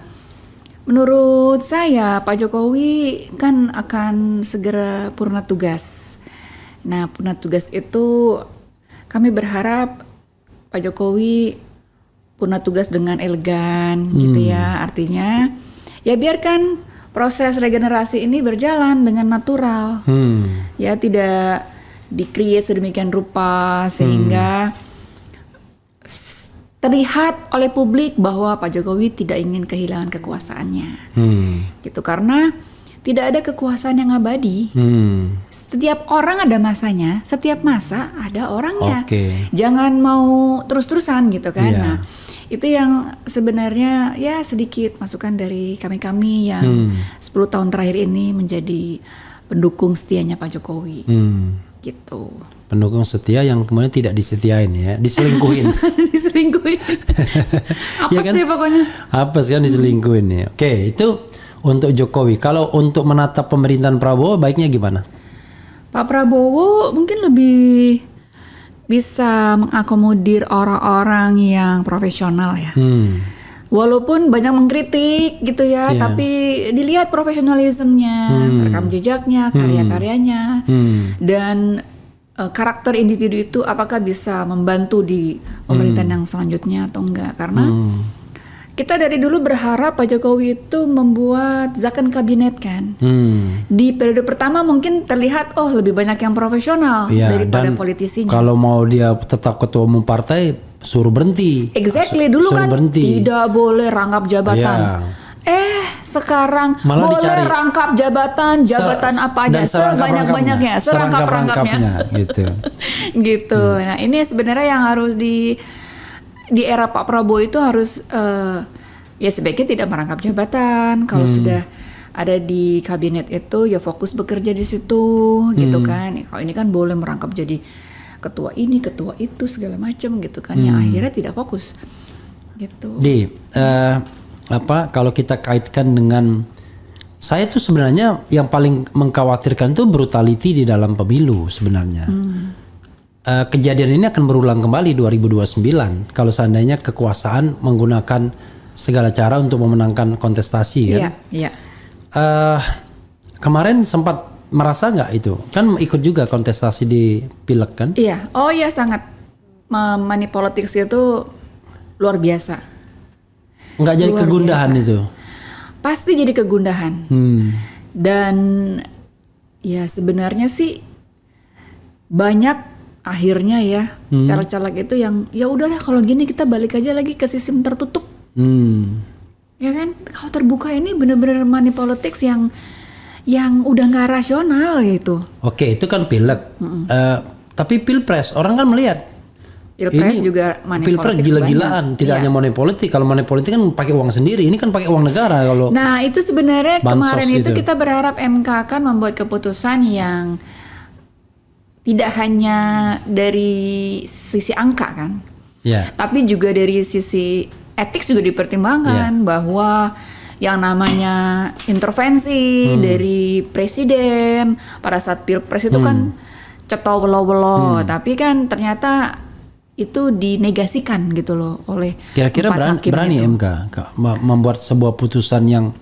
menurut saya Pak Jokowi kan akan segera purna tugas. Nah purna tugas itu kami berharap Pak Jokowi purna tugas dengan elegan gitu ya, artinya ya biarkan proses regenerasi ini berjalan dengan natural, ya tidak di-create sedemikian rupa sehingga terlihat oleh publik bahwa Pak Jokowi tidak ingin kehilangan kekuasaannya, gitu, karena tidak ada kekuasaan yang abadi. Setiap orang ada masanya, setiap masa ada orangnya. Jangan mau terus-terusan gitu kan. Nah, Itu yang sebenarnya ya sedikit masukan dari kami-kami yang 10 tahun terakhir ini menjadi pendukung setianya Pak Jokowi. Gitu. Pendukung setia yang kemudian tidak disetiain ya, diselingkuhin. Diselingkuhin. Apa Ya kan? sih pokoknya? Apa sih yang diselingkuhin ya? Oke, itu untuk Jokowi. Kalau untuk menatap pemerintahan Prabowo baiknya gimana? Pak Prabowo mungkin lebih bisa mengakomodir orang-orang yang profesional ya. Walaupun banyak mengkritik gitu ya, Iya. tapi dilihat profesionalismenya, rekam jejaknya, karya-karyanya, dan karakter individu itu apakah bisa membantu di pemerintahan yang selanjutnya atau enggak. Karena kita dari dulu berharap Pak Jokowi itu membuat zakon kabinet kan. Di periode pertama mungkin terlihat lebih banyak yang profesional Iya, daripada dan politisinya. kalau mau dia tetap ketua umum partai, suruh berhenti. Exactly, dulu Suruh kan berhenti. tidak boleh rangkap jabatan. Iya. Sekarang Malah boleh dicari. rangkap jabatan apa aja, Dan sebanyak-banyaknya, serangkap-rangkapnya. gitu. Gitu. Nah, ini sebenarnya yang harus di era Pak Prabowo itu harus ya sebaiknya tidak merangkap jabatan. Kalau sudah ada di kabinet itu ya fokus bekerja di situ gitu kan. Kalau ini kan boleh merangkap jadi ketua ini, ketua itu segala macam gitu kan. Yang akhirnya tidak fokus. Gitu. Kalau kita kaitkan dengan saya tuh sebenarnya yang paling mengkhawatirkan itu brutality di dalam pemilu sebenarnya. Kejadian ini akan berulang kembali 2029 kalau seandainya kekuasaan menggunakan segala cara untuk memenangkan kontestasi kan. Iya. Kemarin sempat merasa nggak itu? Kan ikut juga kontestasi di Pileg kan? Iya. Oh iya, sangat money politics itu luar biasa. Nggak jadi Luar kegundahan biasa. itu. Pasti jadi kegundahan. Dan ya sebenarnya sih banyak akhirnya ya caleg-caleg itu yang ya udahlah kalau gini kita balik aja lagi ke sistem tertutup. Ya kan? Kalau terbuka ini bener-bener money politics yang udah nggak rasional gitu. Oke, itu kan Pileg. Tapi Pilpres orang kan melihat Pilpres ini juga money Pilpres politics gila-gilaan, banyak. tidak Iya. hanya money politik. Kalau money politik kan pakai uang sendiri, ini kan pakai uang negara kalau. Nah, itu sebenarnya Bansos kemarin itu itu. kita berharap MK akan membuat keputusan yang tidak hanya dari sisi angka kan, Ya. tapi juga dari sisi etik juga dipertimbangkan bahwa yang namanya intervensi dari presiden pada saat Pilpres itu kan cetol welo-welo, tapi kan ternyata itu dinegasikan gitu loh oleh Kira-kira 4 hakim berani itu. MK membuat sebuah putusan yang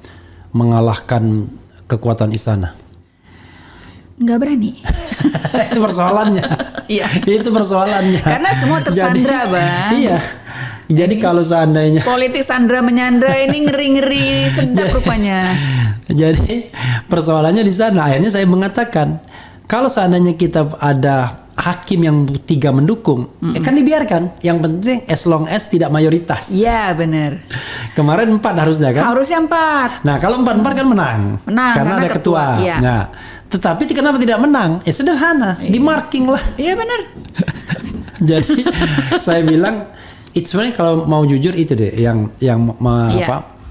mengalahkan kekuatan istana? Nggak berani. Itu persoalannya. Iya. Itu persoalannya. Karena semua tersandra, Bang. Iya. Jadi kalau seandainya Politik sandra menyandra ini ngeri-ngeri sedap rupanya. jadi persoalannya di sana. Akhirnya saya mengatakan kalau seandainya kita ada hakim yang 3 mendukung, kan dibiarkan. Yang penting as long as tidak mayoritas. Iya, benar. Kemarin 4 harusnya kan. Harusnya 4. Nah kalau 4-4 kan menang. Menang, karena ada ketua. iya. Nah, tetapi kenapa tidak menang? Ya sederhana, di marking lah. Iya, benar. Jadi saya bilang, itu sebenarnya kalau mau jujur itu deh yang yang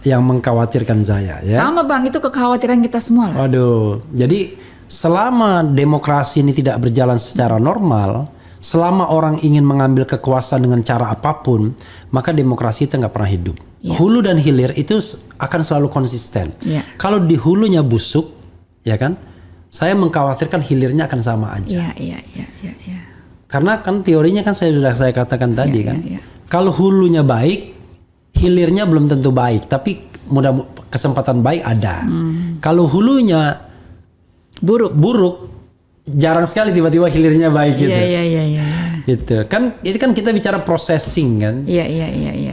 mengkhawatirkan saya ya. Sama, Bang, itu kekhawatiran kita semua lah. Waduh, jadi selama demokrasi ini tidak berjalan secara normal, selama orang ingin mengambil kekuasaan dengan cara apapun, maka demokrasi itu nggak pernah hidup. Hulu dan hilir itu akan selalu konsisten. Kalau di hulunya busuk, ya kan, saya mengkhawatirkan hilirnya akan sama aja. Iya. Karena kan teorinya kan sudah saya katakan tadi kan, kalau hulunya baik, hilirnya belum tentu baik, tapi mudah kesempatan baik ada. Kalau hulunya buruk, jarang sekali tiba-tiba hilirnya baik gitu. Iya. Gitu. Kan itu kan kita bicara processing kan. Iya.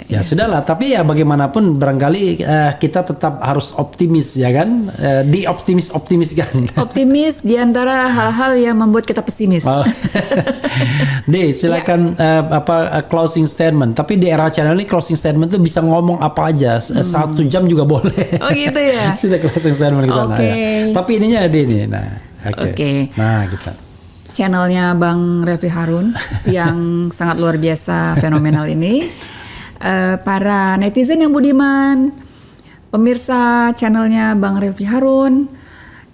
Ya sudahlah, tapi ya bagaimanapun barangkali kita tetap harus optimis ya kan, dioptimiskan. Optimis di antara hal-hal yang membuat kita pesimis. Deh, silakan closing statement. Tapi di era channel ini closing statement tuh bisa ngomong apa aja, 1 jam juga boleh. Oh gitu ya. Sudah closing statement ke sana Oke. ya. Tapi ininya ada ini. Nah, Oke. Nah, kita. Channelnya Bang Refli Harun yang sangat luar biasa fenomenal ini para netizen yang budiman, pemirsa channelnya Bang Refli Harun.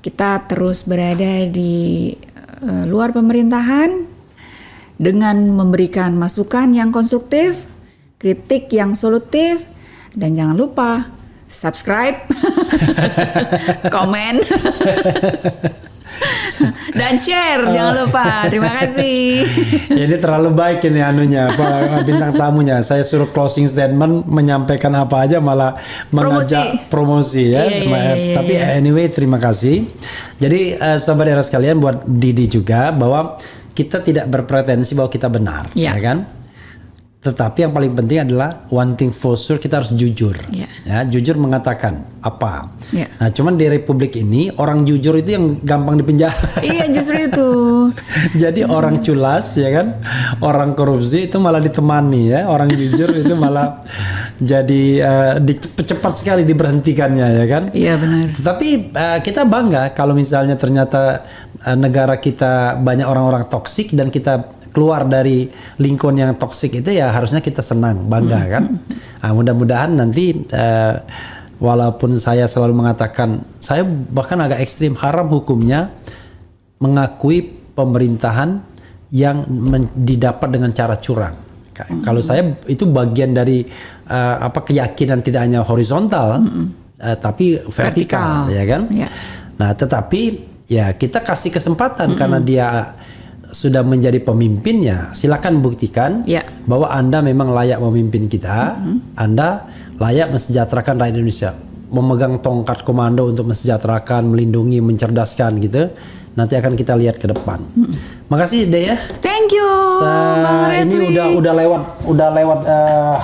Kita terus berada di luar pemerintahan dengan memberikan masukan yang konstruktif, kritik yang solutif, dan jangan lupa subscribe, komen, dan share, jangan lupa. Terima kasih. Ini terlalu baik ini anunya, bintang tamunya. Saya suruh closing statement, menyampaikan apa aja malah mengajak promosi ya. Tapi anyway, terima kasih. Jadi sobat era sekalian, buat Didi juga bahwa kita tidak berpretensi bahwa kita benar, ya kan? Tetapi yang paling penting adalah one thing for sure, kita harus jujur, ya, jujur mengatakan apa. Nah, cuman di Republik ini orang jujur itu yang gampang dipenjara. Iya, justru itu. Jadi orang culas, ya kan, orang korupsi itu malah ditemani, ya. Orang jujur itu malah jadi cepat sekali diberhentikannya, ya kan. Iya, benar. Tetapi kita bangga kalau misalnya ternyata negara kita banyak orang-orang toksik dan kita keluar dari lingkungan yang toksik itu, ya harusnya kita senang, bangga kan. Nah, mudah-mudahan nanti walaupun saya selalu mengatakan, saya bahkan agak ekstrim, haram hukumnya mengakui pemerintahan yang didapat dengan cara curang. Kalau saya itu bagian dari keyakinan tidak hanya horizontal tapi vertikal, ya kan. Nah, tetapi ya kita kasih kesempatan karena dia sudah menjadi pemimpinnya, silakan buktikan bahwa Anda memang layak memimpin kita. Anda layak mensejahterakan rakyat Indonesia, memegang tongkat komando untuk mensejahterakan, melindungi, mencerdaskan gitu. Nanti akan kita lihat ke depan. Makasih deh ya. Thank you. Ini udah lewat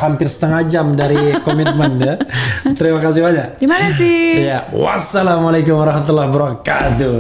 hampir setengah jam dari komitmen ya. Terima kasih banyak. Terima kasih. Ya, wassalamualaikum warahmatullahi wabarakatuh.